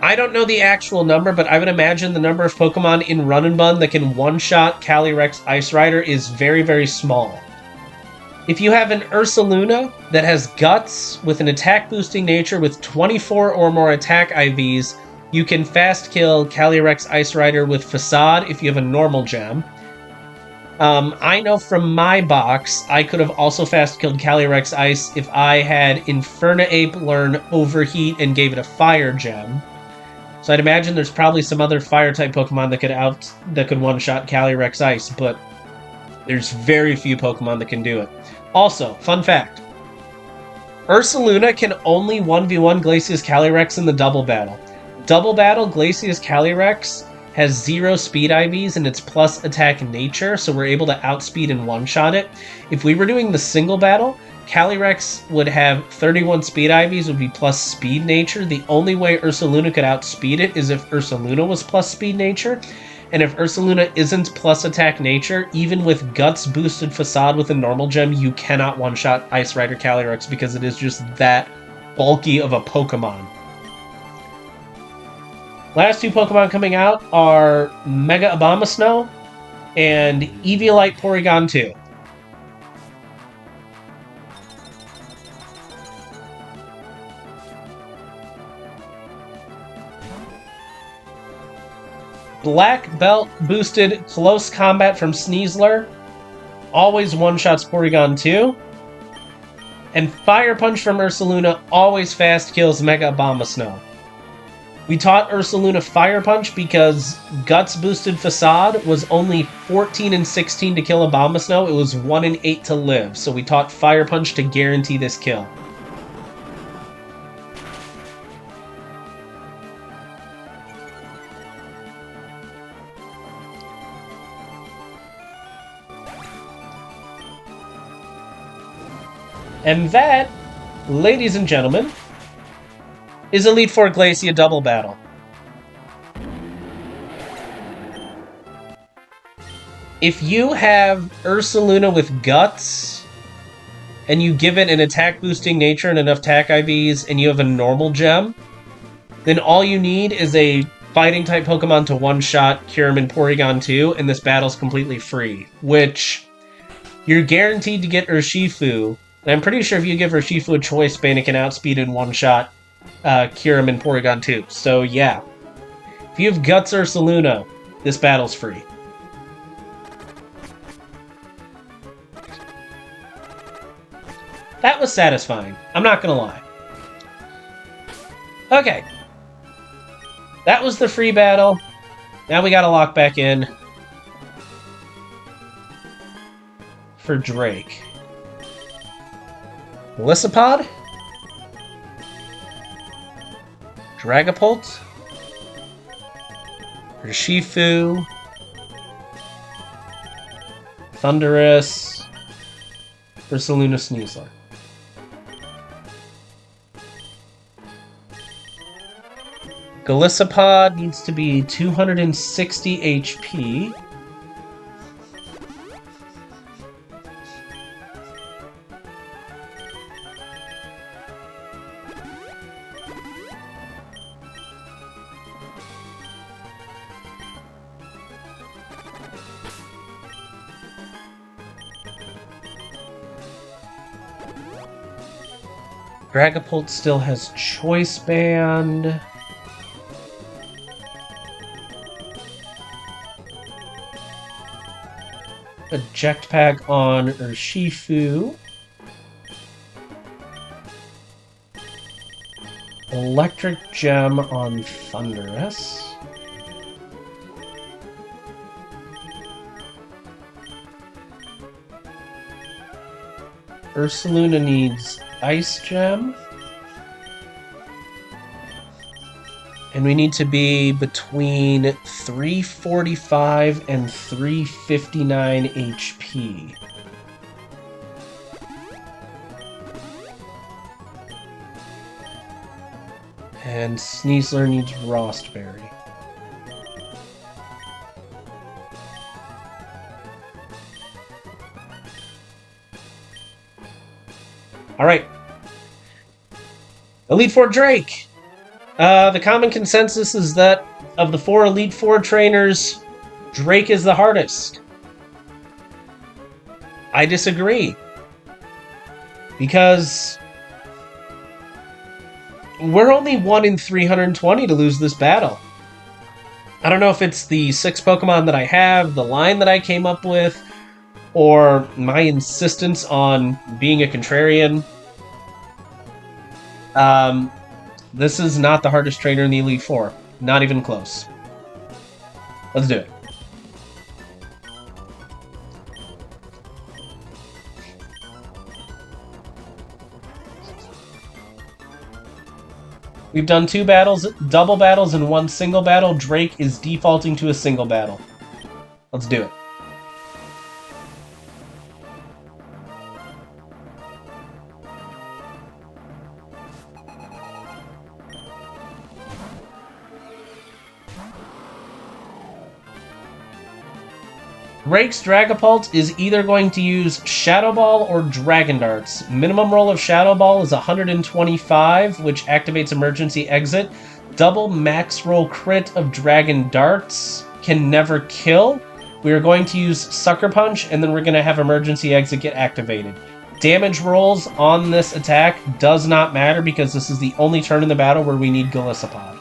I don't know the actual number, but I would imagine the number of Pokemon in Run and Bun that can one-shot Calyrex Ice Rider is very, very small. If you have an Ursaluna that has Guts with an attack-boosting nature with 24 or more attack IVs, you can fast kill Calyrex Ice Rider with Facade if you have a normal gem. I know from my box, I could have also fast killed Calyrex Ice if I had Infernape learn Overheat and gave it a Fire gem. So I'd imagine there's probably some other Fire-type Pokemon that could one-shot Calyrex Ice, but there's very few Pokemon that can do it. Also, fun fact. Ursaluna can only 1v1 Glacia's Calyrex in the double battle. Double battle, Glacia's Calyrex has 0 speed IVs and it's plus attack nature, so we're able to outspeed and one-shot it. If we were doing the single battle, Calyrex would have 31 speed IVs, would be plus speed nature. The only way Ursaluna could outspeed it is if Ursaluna was plus speed nature. And if Ursaluna isn't plus attack nature, even with Guts boosted Facade with a normal gem, you cannot one-shot Ice Rider Calyrex because it is just that bulky of a Pokemon. Last two Pokemon coming out are Mega Abomasnow and Eviolite Porygon 2. Black Belt boosted close combat from Sneasler. Always one-shots Porygon 2. And Fire Punch from Ursaluna always fast kills Mega Abomasnow. We taught Ursaluna Fire Punch because Guts boosted Facade was only 14 and 16 to kill Abomasnow. It was 1 and 8 to live, so we taught Fire Punch to guarantee this kill. And that, ladies and gentlemen, is Elite Four Glacia Double Battle. If you have Ursaluna with Guts, and you give it an attack-boosting nature and enough attack IVs, and you have a normal gem, then all you need is a Fighting-type Pokemon to one-shot Kyurem and Porygon 2, and this battle's completely free. Which, you're guaranteed to get Urshifu. And I'm pretty sure if you give Urshifu a choice band, it can outspeed in one-shot Kyurem and Porygon 2. So yeah, if you have Guts Ursaluna, this battle's free. That was satisfying. I'm not gonna lie. Okay. That was the free battle. Now we gotta lock back in for Drake. Golisopod? Dragapult? Urshifu? Thundurus? Ursaluna Sneasler. Golisopod needs to be 260 HP. Dragapult still has Choice Band. Eject Pack on Urshifu. Electric Gem on Thundurus. Ursaluna needs Ice Gem. And we need to be between 345 and 359 HP. And Sneasler needs Frostberry. Alright. Elite Four Drake! The common consensus is that of the 4 Elite Four trainers, Drake is the hardest. I disagree. Because we're only 1 in 320 to lose this battle. I don't know if it's the 6 Pokemon that I have, the line that I came up with, or my insistence on being a contrarian. This is not the hardest trainer in the Elite Four. Not even close. Let's do it. We've done 2 battles, double battles, and 1 single battle. Drake is defaulting to a single battle. Let's do it. Drake's Dragapult is either going to use Shadow Ball or Dragon Darts. Minimum roll of Shadow Ball is 125, which activates Emergency Exit. Double max roll crit of Dragon Darts can never kill. We are going to use Sucker Punch, and then we're going to have Emergency Exit get activated. Damage rolls on this attack does not matter because this is the only turn in the battle where we need Golisopod.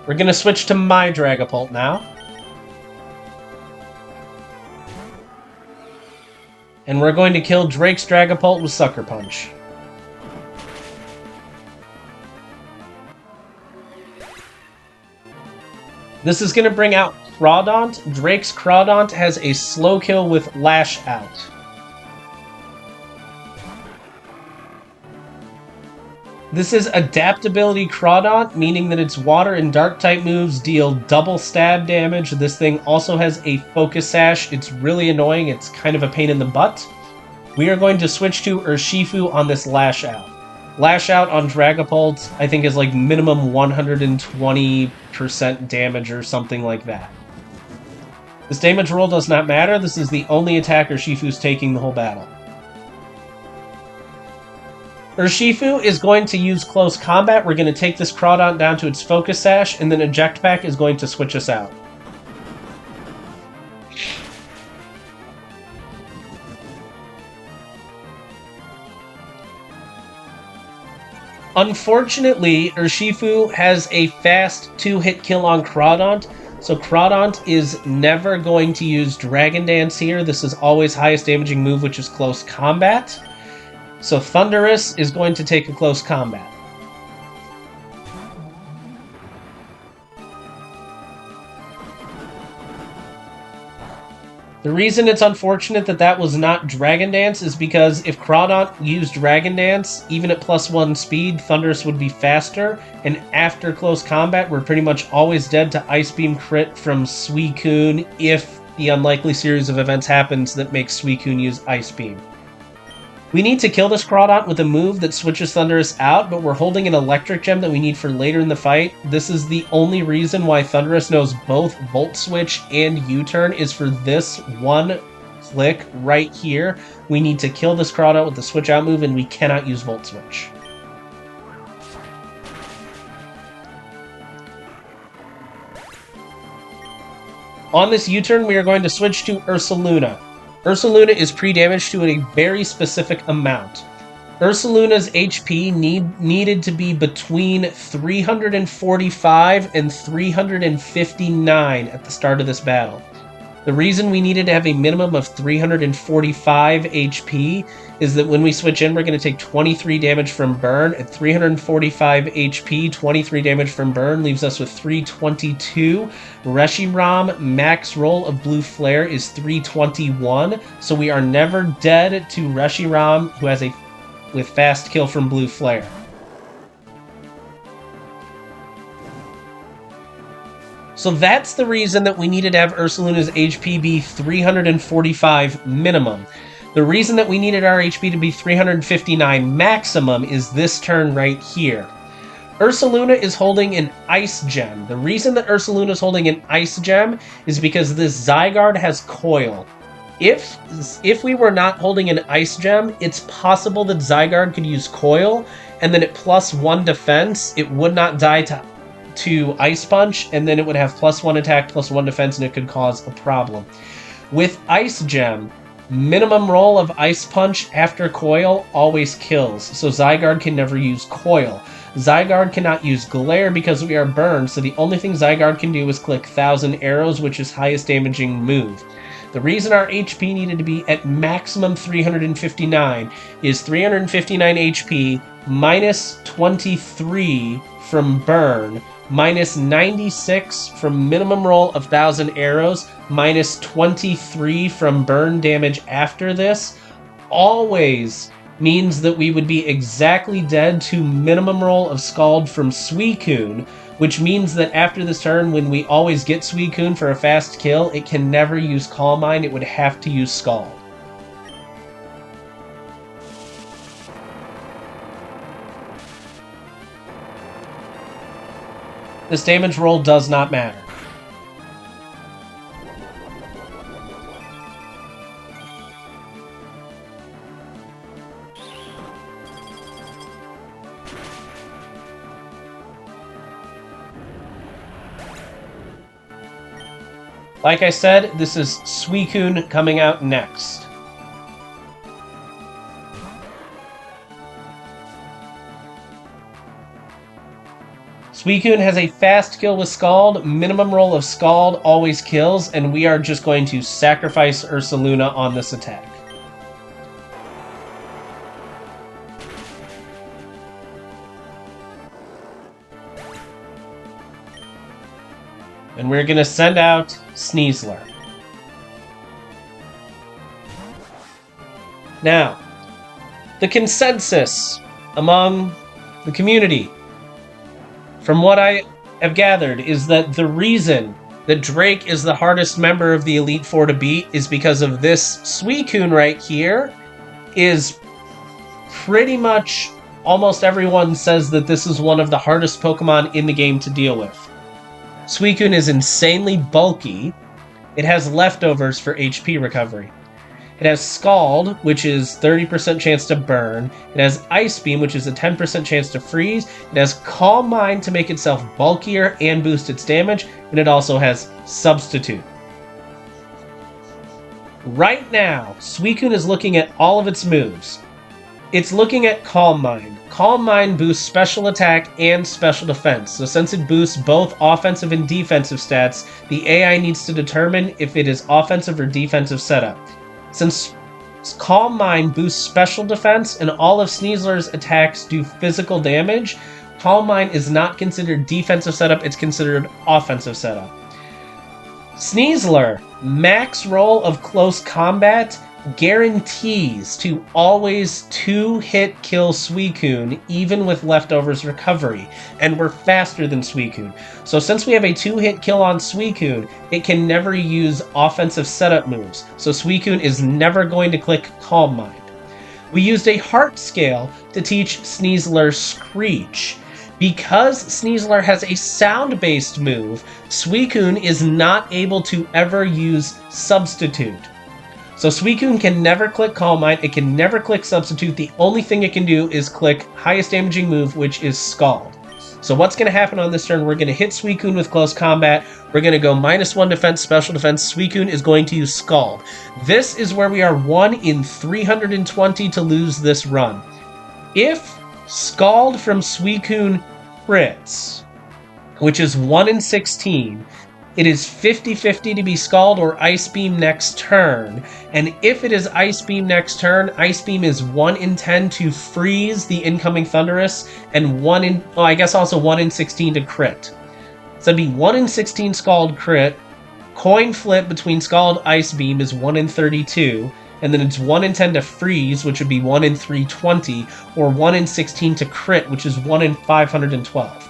We're going to switch to my Dragapult now. And we're going to kill Drake's Dragapult with Sucker Punch. This is going to bring out Crawdaunt. Drake's Crawdaunt has a slow kill with Lash Out. This is Adaptability Crawdaunt, meaning that its Water and Dark-type moves deal double stab damage. This thing also has a Focus Sash. It's really annoying. It's kind of a pain in the butt. We are going to switch to Urshifu on this Lash Out. Lash Out on Dragapult, I think, is like minimum 120% damage or something like that. This damage roll does not matter. This is the only attack Urshifu's taking the whole battle. Urshifu is going to use Close Combat. We're going to take this Crawdaunt down to its Focus Sash, and then Eject Pack is going to switch us out. Unfortunately, Urshifu has a fast 2-hit kill on Crawdaunt, so Crawdaunt is never going to use Dragon Dance here. This is always highest damaging move, which is Close Combat. So Thundurus is going to take a Close Combat. The reason it's unfortunate that that was not Dragon Dance is because if Crawdaunt used Dragon Dance, even at +1 speed, Thundurus would be faster, and after Close Combat, we're pretty much always dead to Ice Beam crit from Suicune if the unlikely series of events happens that makes Suicune use Ice Beam. We need to kill this Crawdaunt with a move that switches Thundurus out, but we're holding an Electric Gem that we need for later in the fight. This is the only reason why Thundurus knows both Volt Switch and U-Turn is for this one click right here. We need to kill this Crawdaunt with the Switch Out move, and we cannot use Volt Switch. On this U-Turn, we are going to switch to Ursaluna. Ursaluna is pre-damaged to a very specific amount. Ursaluna's HP needed to be between 345 and 359 at the start of this battle. The reason we needed to have a minimum of 345 HP is that when we switch in, we're going to take 23 damage from Burn. At 345 HP, 23 damage from Burn leaves us with 322. Reshiram max roll of Blue Flare is 321, so we are never dead to Reshiram, who has a with fast kill from Blue Flare. So that's the reason that we needed to have Ursaluna's HP be 345 minimum. The reason that we needed our HP to be 359 maximum is this turn right here. Ursaluna is holding an Ice Gem. The reason that Ursaluna is holding an Ice Gem is because this Zygarde has Coil. If we were not holding an Ice Gem, it's possible that Zygarde could use Coil, and then at +1 defense, it would not die to Ice Punch, and then it would have +1 attack, +1 defense, and it could cause a problem. With Ice Gem, minimum roll of Ice Punch after Coil always kills, so Zygarde can never use Coil. Zygarde cannot use Glare because we are burned, so the only thing Zygarde can do is click 1,000 Arrows, which is highest damaging move. The reason our HP needed to be at maximum 359 is 359 HP minus 23 from Burn, minus 96 from minimum roll of 1,000 Arrows, minus 23 from Burn damage after this, always means that we would be exactly dead to minimum roll of Scald from Suicune, which means that after this turn, when we always get Suicune for a fast kill, it can never use Calm Mind, it would have to use Scald. This damage roll does not matter. Like I said, this is Suicune coming out next. Suicune has a fast kill with Scald, minimum roll of Scald always kills, and we are just going to sacrifice Ursaluna on this attack. And we're going to send out Sneasler. Now, the consensus among the community, from what I have gathered, is that the reason that Drake is the hardest member of the Elite Four to beat is because of this Suicune right here. Is pretty much almost everyone says that this is one of the hardest Pokemon in the game to deal with. Suicune is insanely bulky. It has leftovers for HP recovery. It has Scald, which is 30% chance to burn. It has Ice Beam, which is a 10% chance to freeze. It has Calm Mind to make itself bulkier and boost its damage. And it also has Substitute. Right now, Suicune is looking at all of its moves. It's looking at Calm Mind. Calm Mind boosts special attack and special defense. So since it boosts both offensive and defensive stats, the AI needs to determine if it is offensive or defensive setup. Since Calm Mind boosts special defense and all of Sneasler's attacks do physical damage, Calm Mind is not considered defensive setup, it's considered offensive setup. Sneasler, max roll of close combat, guarantees to always 2-hit kill Suicune, even with leftovers recovery, and we're faster than Suicune. So since we have a 2-hit kill on Suicune, it can never use offensive setup moves, so Suicune is never going to click Calm Mind. We used a heart scale to teach Sneasler Screech. Because Sneasler has a sound-based move, Suicune is not able to ever use Substitute. So Suicune can never click Calm Mind, it can never click Substitute, the only thing it can do is click highest damaging move, which is Scald. So what's going to happen on this turn, we're going to hit Suicune with close combat, we're going to go -1 defense, special defense, Suicune is going to use Scald. This is where we are 1 in 320 to lose this run. If Scald from Suicune crits, which is 1 in 16, it is 50-50 to be Scald or Ice Beam next turn. And if it is Ice Beam next turn, Ice Beam is 1 in 10 to freeze the incoming Thundurus, and 1 in 16 to crit. So it'd be 1 in 16 Scald crit. Coin flip between Scald Ice Beam is 1 in 32. And then it's 1 in 10 to freeze, which would be 1 in 320, or 1 in 16 to crit, which is 1 in 512.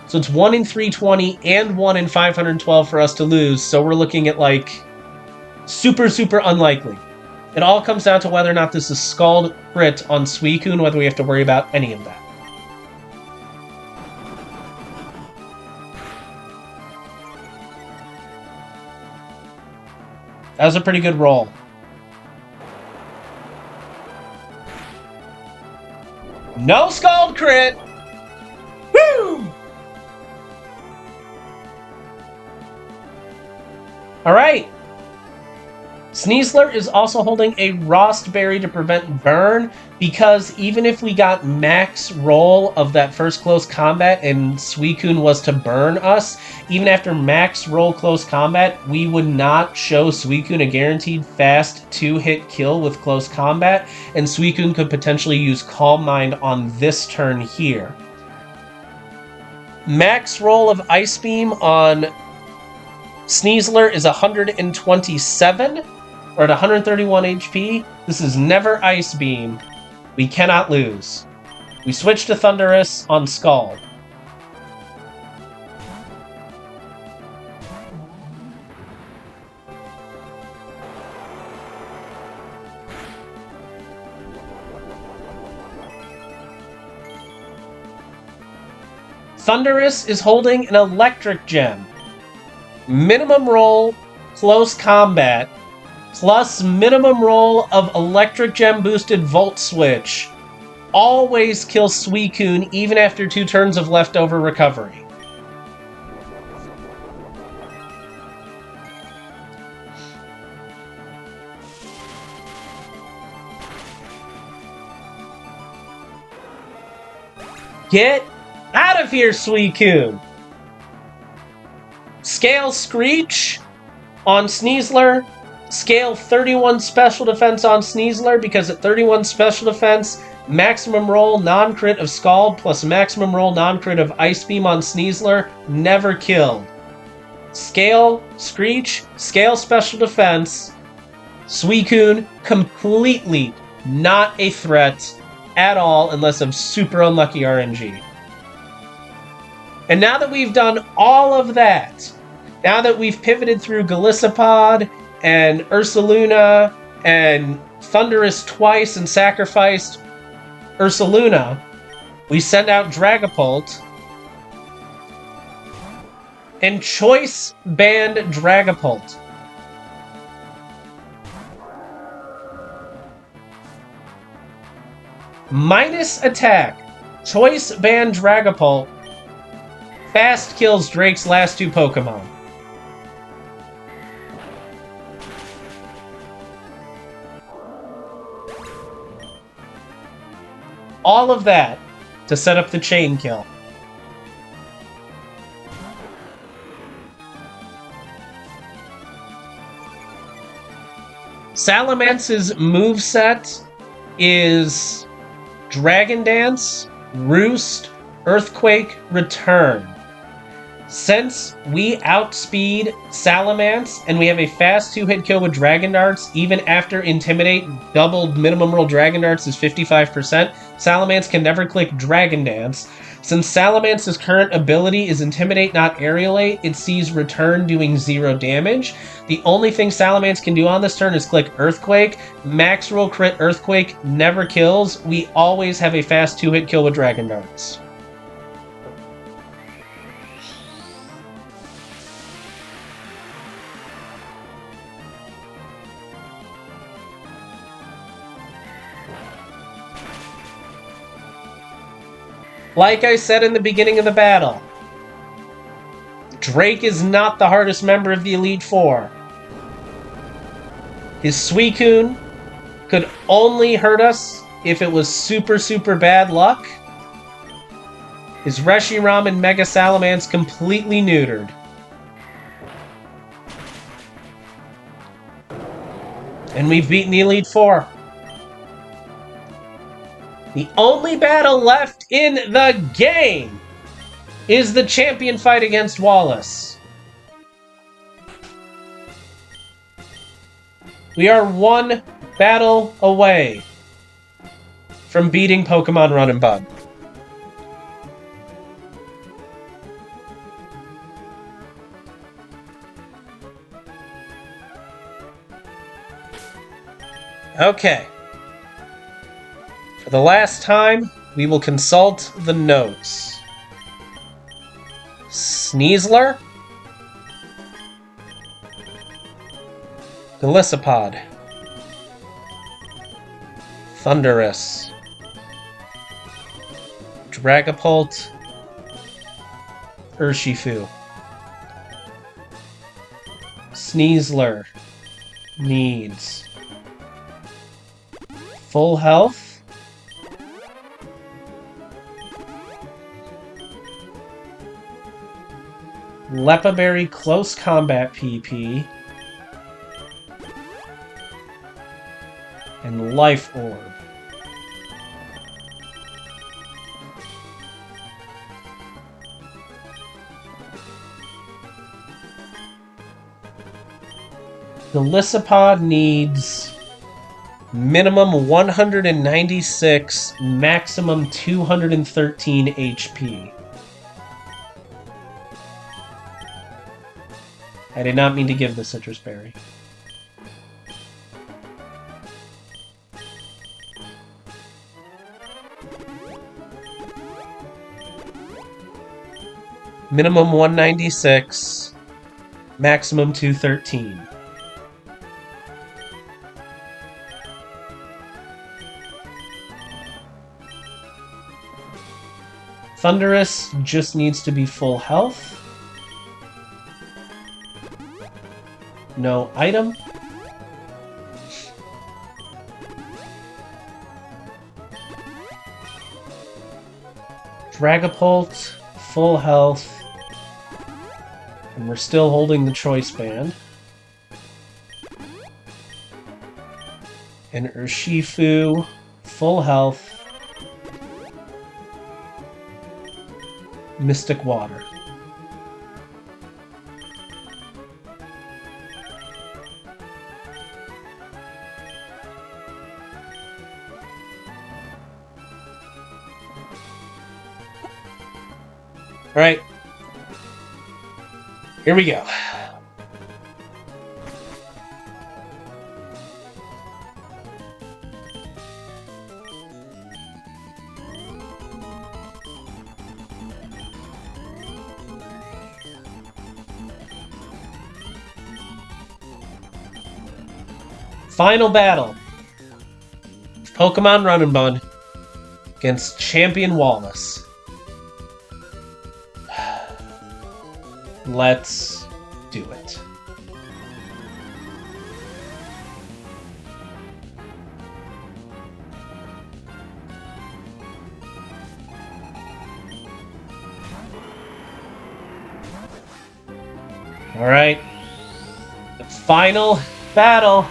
So it's 1 in 320 and 1 in 512 for us to lose, so we're looking at, like, super, super unlikely. It all comes down to whether or not this is Scald crit on Suicune, whether we have to worry about any of that. That was a pretty good roll. No Scald crit! Woo! Alright. Sneasler is also holding a Rost Berry to prevent burn, because even if we got max roll of that first close combat and Suicune was to burn us, even after max roll close combat, we would not show Suicune a guaranteed fast 2-hit kill with close combat, and Suicune could potentially use Calm Mind on this turn here. Max roll of Ice Beam on Sneasler is 127, or at 131 HP. This is never Ice Beam. We cannot lose. We switch to Thundurus on Scald. Thundurus is holding an Electric Gem. Minimum roll, close combat, plus minimum roll of Electric Gem boosted Volt Switch. Always kill Suicune even after 2 turns of leftover recovery. Get Out of here, Suicune! Scale Screech on Sneasler. Scale 31 special defense on Sneasler because at 31 special defense, maximum roll non-crit of Scald plus maximum roll non-crit of Ice Beam on Sneasler, never killed. Scale Screech, scale special defense, Suicune, completely not a threat at all unless of super unlucky RNG. And now that we've done all of that, now that we've pivoted through Golisopod and Ursaluna and Thundurus twice and sacrificed Ursaluna, we send out Dragapult and choice banned Dragapult. Minus attack, choice banned Dragapult fast kills Drake's last two Pokemon. All of that to set up the chain kill. Salamance's moveset is Dragon Dance, Roost, Earthquake, Return. Since we outspeed Salamence and we have a fast 2-hit kill with Dragon Darts, even after Intimidate doubled minimum roll Dragon Darts is 55%, Salamence can never click Dragon Dance. Since Salamance's current ability is Intimidate, not Aerialate, it sees Return doing 0 damage. The only thing Salamence can do on this turn is click Earthquake. Max roll crit Earthquake never kills. We always have a fast 2-hit kill with Dragon Darts. Like I said in the beginning of the battle, Drake is not the hardest member of the Elite Four. His Suicune could only hurt us if it was super, super bad luck. His Reshiram and Mega Salamence completely neutered. And we've beaten the Elite Four. The only battle left in the game is the champion fight against Wallace. We are one battle away from beating Pokemon Run and Bud. Okay. For the last time, we will consult the notes. Sneasler, Golisopod, Thundurus, Dragapult, Urshifu. Sneasler needs full health, Lepaberry Close Combat PP, and Life Orb. Golisopod needs minimum 196, maximum 213 HP. I did not mean to give the Citrus Berry. Minimum 196, maximum 213. Thundurus just needs to be full health. No item. Dragapult, full health. And we're still holding the Choice Band. And Urshifu, full health. Mystic Water. Alright. Here we go. Final battle. Pokemon Run and Bun against Champion Wallace. Let's do it. All right. The final battle.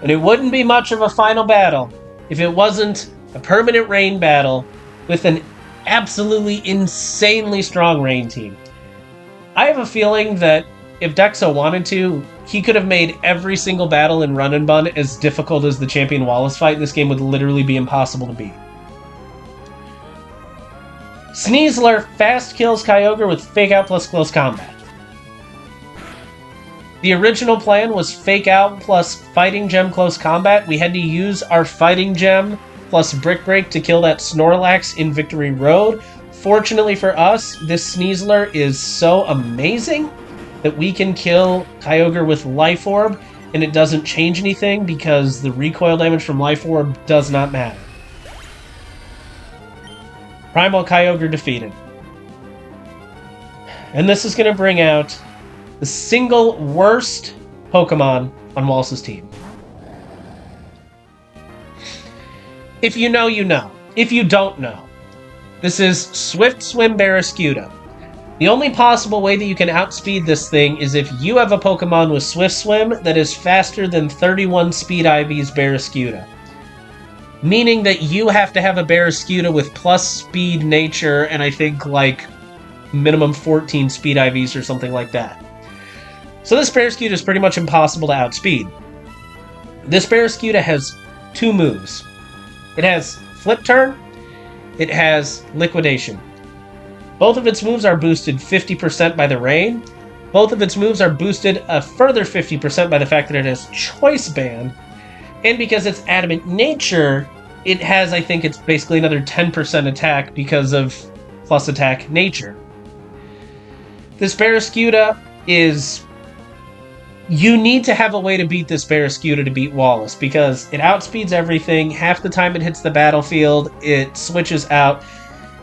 And it wouldn't be much of a final battle if it wasn't a permanent rain battle with an absolutely insanely strong rain team. I have a feeling that if Dexo wanted to, he could have made every single battle in Run and Bun as difficult as the Champion Wallace fight. This game would literally be impossible to beat. Sneasler fast kills Kyogre with Fake Out plus Close Combat. The original plan was Fake Out plus Fighting Gem Close Combat. We had to use our Fighting Gem plus Brick Break to kill that Snorlax in Victory Road. Fortunately for us, this Sneasler is so amazing that we can kill Kyogre with Life Orb, and it doesn't change anything because the recoil damage from Life Orb does not matter. Primal Kyogre defeated. And this is going to bring out the single worst Pokemon on Wallace's team. If you know, you know. If you don't know, this is Swift Swim Barraskewda. The only possible way that you can outspeed this thing is if you have a Pokemon with Swift Swim that is faster than 31 Speed IV's Barraskewda. Meaning that you have to have a Barraskewda with plus Speed Nature and I think like minimum 14 Speed IVs or something like that. So this Barraskewda is pretty much impossible to outspeed. This Barraskewda has two moves. It has Flip Turn, it has Liquidation. Both of its moves are boosted 50% by the rain. Both of its moves are boosted a further 50% by the fact that it has Choice Band. And because it's Adamant Nature, it has, I think it's basically another 10% attack because of plus attack nature. This Barraskewda is... You need to have a way to beat this Barraskewda to beat Wallace, because it outspeeds everything. Half the time it hits the battlefield, it switches out.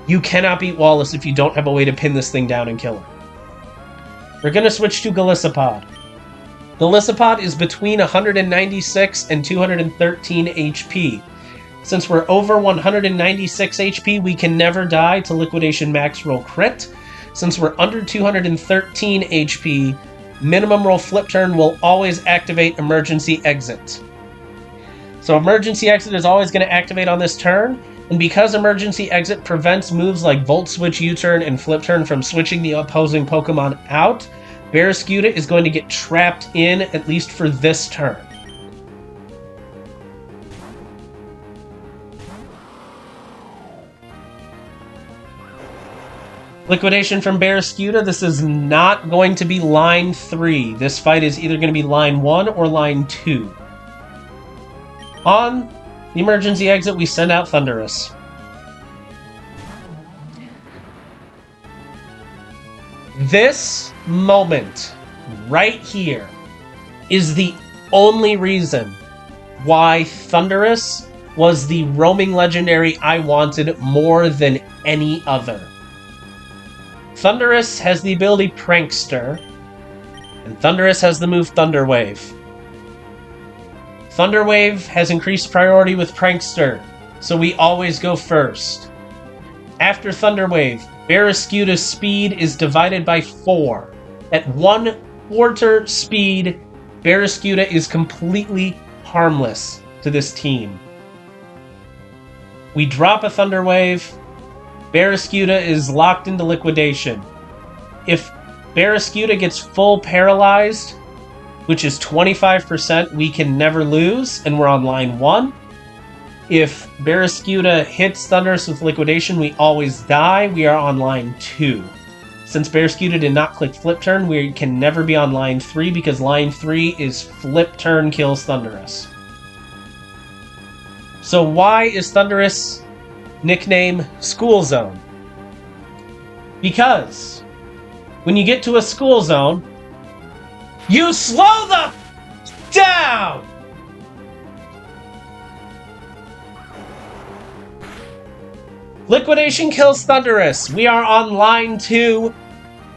You cannot beat Wallace if you don't have a way to pin this thing down and kill it. We're going to switch to Golisopod. Golisopod is between 196 and 213 HP. Since we're over 196 HP, we can never die to Liquidation Max Roll Crit. Since we're under 213 HP, minimum roll Flip Turn will always activate Emergency Exit. So Emergency Exit is always going to activate on this turn, and because Emergency Exit prevents moves like Volt Switch U-Turn and Flip Turn from switching the opposing Pokemon out, Barraskewda is going to get trapped in, at least for this turn. Liquidation from Barraskewda. This is not going to be line 3. This fight is either going to be line 1 or line 2. On the Emergency Exit, we send out Thundurus. This moment right here is the only reason why Thundurus was the roaming legendary I wanted more than any other. Thundurus has the ability Prankster, and Thundurus has the move Thunder Wave. Thunder Wave has increased priority with Prankster, so we always go first. After Thunder Wave, Barraskewda's speed is divided by 4. At 1/4 speed, Barraskewda is completely harmless to this team. We drop a Thunder Wave. Barraskewda is locked into liquidation. If Barraskewda gets full paralyzed, which is 25%, we can never lose, and we're on line 1. If Barraskewda hits Thundurus with liquidation, we always die. We are on line 2. Since Barraskewda did not click Flip Turn, we can never be on line 3 because line 3 is Flip Turn kills Thundurus. So why is Thundurus nicknamed School Zone? Because when you get to a school zone, you slow the down! Liquidation kills Thundurus. We are on line 2.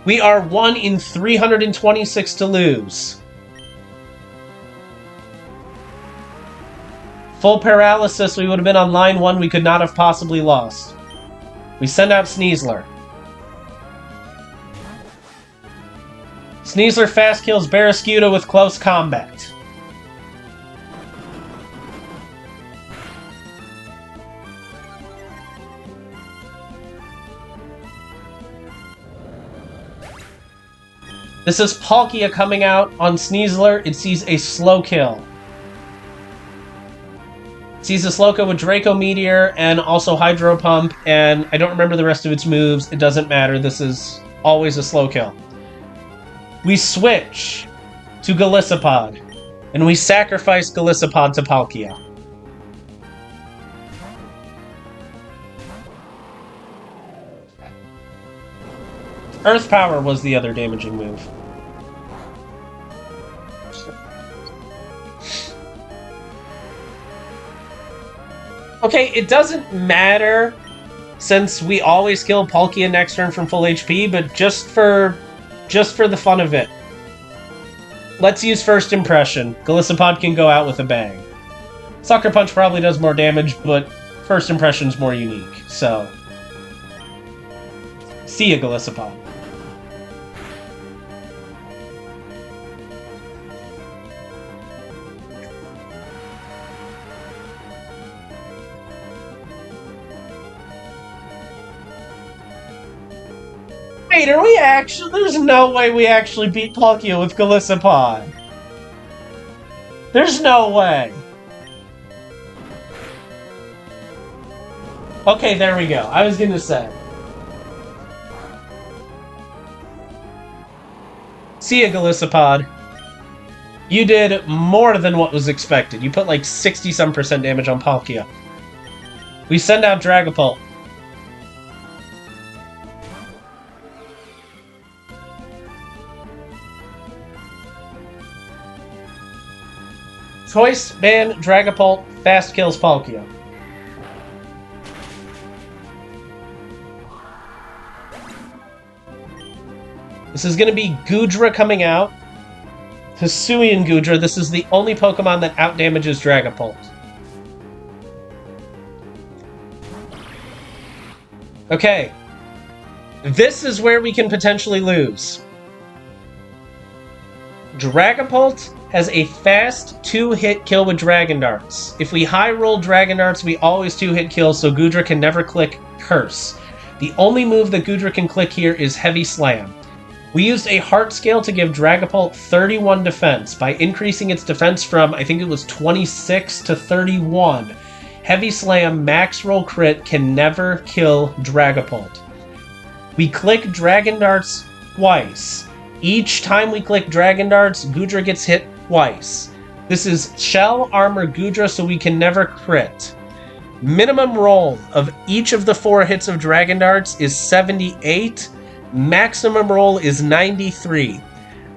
We are 1 in 326 to lose. Full paralysis, we would have been on line 1. We could not have possibly lost. We send out Sneasler. Sneasler fast kills Barraskewda with close combat. This is Palkia coming out on Sneasler. It sees a slow kill. It sees a Slowco with Draco Meteor and also Hydro Pump, and I don't remember the rest of its moves. It doesn't matter. This is always a slow kill. We switch to Golisopod, and we sacrifice Golisopod to Palkia. Earth Power was the other damaging move. Okay, it doesn't matter since we always kill Palkia next turn from full HP, but just for the fun of it, let's use First Impression. Golisopod can go out with a bang. Sucker Punch probably does more damage, but First Impression's more unique, so... See ya, Golisopod. Wait, are we actually... There's no way we actually beat Palkia with Golisopod. There's no way. Okay, there we go. I was gonna say. See ya, Golisopod. You did more than what was expected. You put like 60-some% damage on Palkia. We send out Dragapult. Choice Band Dragapult fast kills Palkia. This is going to be Goodra coming out. Hisuian Goodra. This is the only Pokemon that outdamages Dragapult. Okay. This is where we can potentially lose. Dragapult has a fast 2-hit kill with Dragon Darts. If we high roll Dragon Darts, we always 2-hit kill, so Goodra can never click Curse. The only move that Goodra can click here is Heavy Slam. We used a Heart Scale to give Dragapult 31 defense. By increasing its defense from, I think it was 26 to 31, Heavy Slam max roll crit can never kill Dragapult. We click Dragon Darts twice. Each time we click Dragon Darts, Goodra gets hit twice. This is Shell Armor Goodra, so we can never crit. Minimum roll of each of the 4 hits of Dragon Darts is 78. Maximum roll is 93.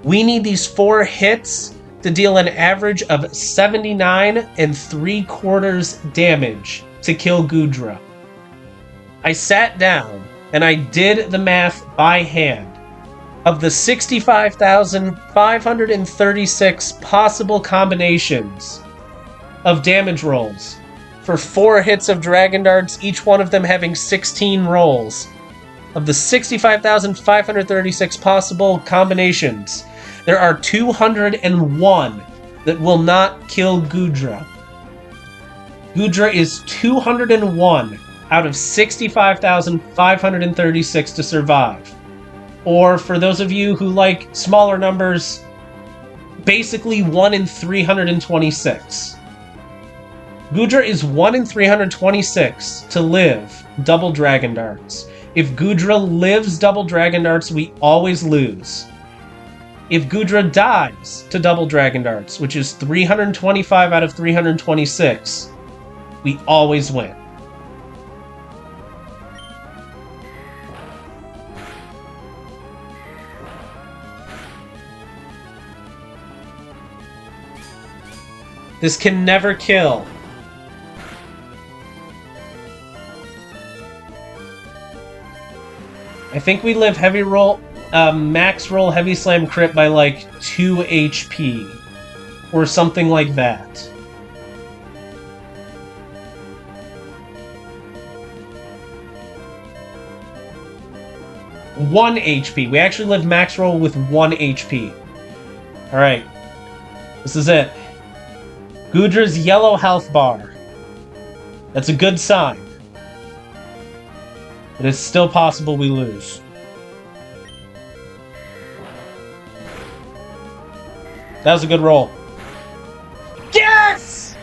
We need these 4 hits to deal an average of 79 3/4 damage to kill Goodra. I sat down and I did the math by hand. Of the 65,536 possible combinations of damage rolls, for 4 hits of Dragon Darts, each one of them having 16 rolls. Of the 65,536 possible combinations, there are 201 that will not kill Goodra. Goodra is 201 out of 65,536 to survive. Or, for those of you who like smaller numbers, basically 1 in 326. Goodra is 1 in 326 to live double Dragon Darts. If Goodra lives double Dragon Darts, we always lose. If Goodra dies to double Dragon Darts, which is 325 out of 326, we always win. This can never kill. I think we live heavy roll, max roll heavy slam crit by like 2 HP. Or something like that. One HP. We actually live max roll with 1 HP. Alright. This is it. Goodra's yellow health bar. That's a good sign. But it's still possible we lose. That was a good roll. Yes!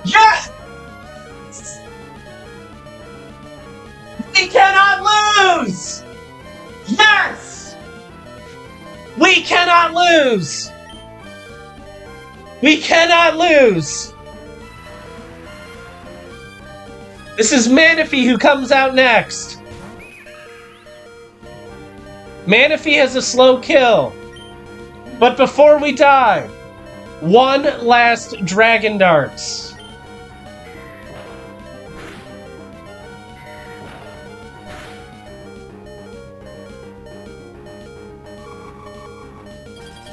Yes! We cannot lose! Yes! We cannot lose! We cannot lose! This is Manaphy who comes out next. Manaphy has a slow kill. But before we die, 1 last Dragon Darts.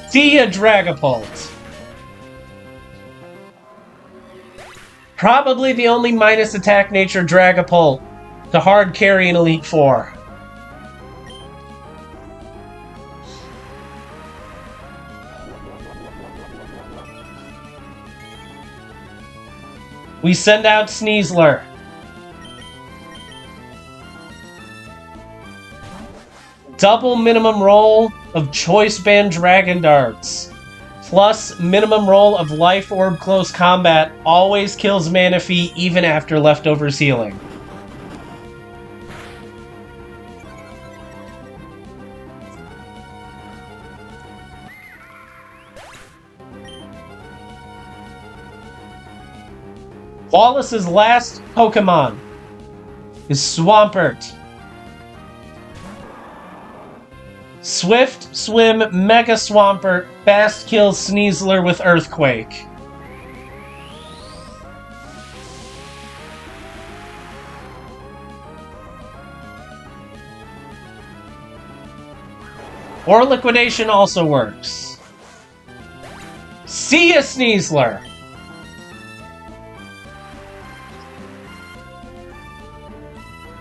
See ya, Dragapult. Probably the only minus attack nature Dragapult to hard carry in Elite Four. We send out Sneasler. Double minimum roll of Choice Band Dragon Darts. Plus minimum roll of Life Orb Close Combat always kills Manaphy even after Leftovers healing. Wallace's last Pokémon is Swampert. Swift Swim Mega Swampert fast kills Sneasler with Earthquake. Or Liquidation also works. See ya, Sneasler!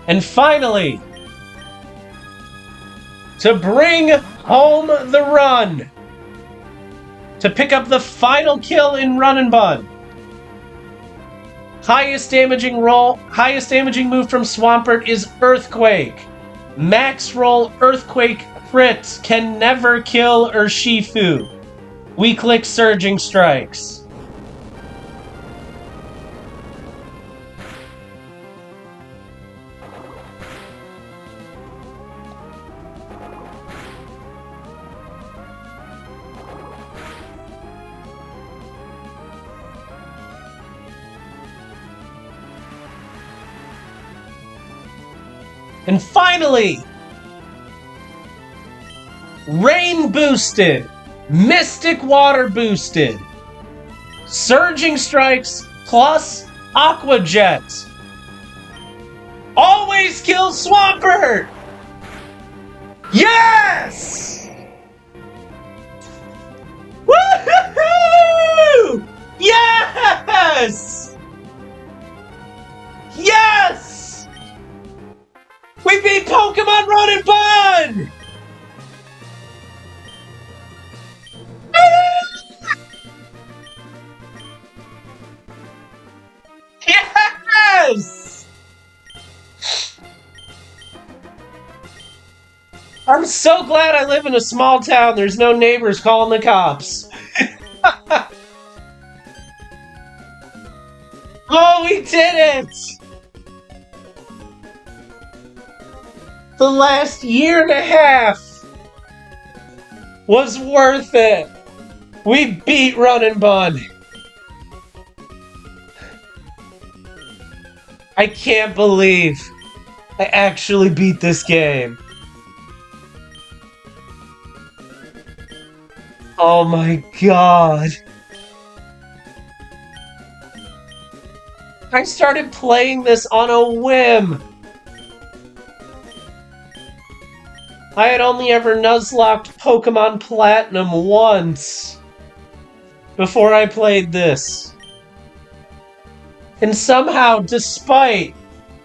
And finally, to bring home the run, to pick up the final kill in Run and Bun. Highest damaging move from Swampert is Earthquake. Max roll Earthquake crit can never kill Urshifu. We click Surging Strikes. And finally, Rain boosted, Mystic Water boosted, Surging Strikes plus Aqua Jet. Always kill Swampert! Yes! Woohoo! Yes! Yes! Yes! We beat Pokemon Run and Bun! Yes! I'm so glad I live in a small town. There's no neighbors calling the cops. Oh, we did it! The last year and a half was worth it. We beat Run and Bun. I can't believe I actually beat this game. Oh my god. I started playing this on a whim. I had only ever Nuzlocked Pokemon Platinum once before I played this. And somehow, despite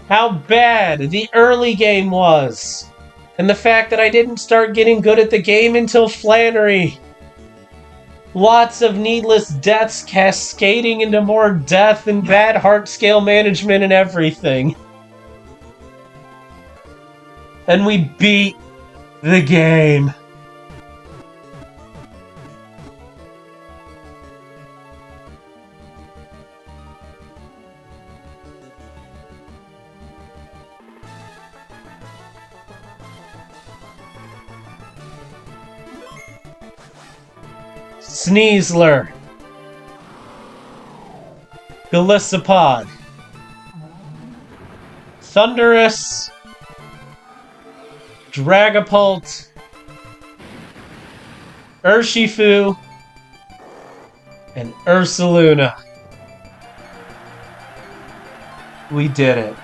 how bad the early game was, and the fact that I didn't start getting good at the game until Flannery, lots of needless deaths cascading into more death and bad heart scale management and everything. And we beat the game. Sneasler, Golisopod, Thundurus, Dragapult, Urshifu, and Ursaluna. We did it.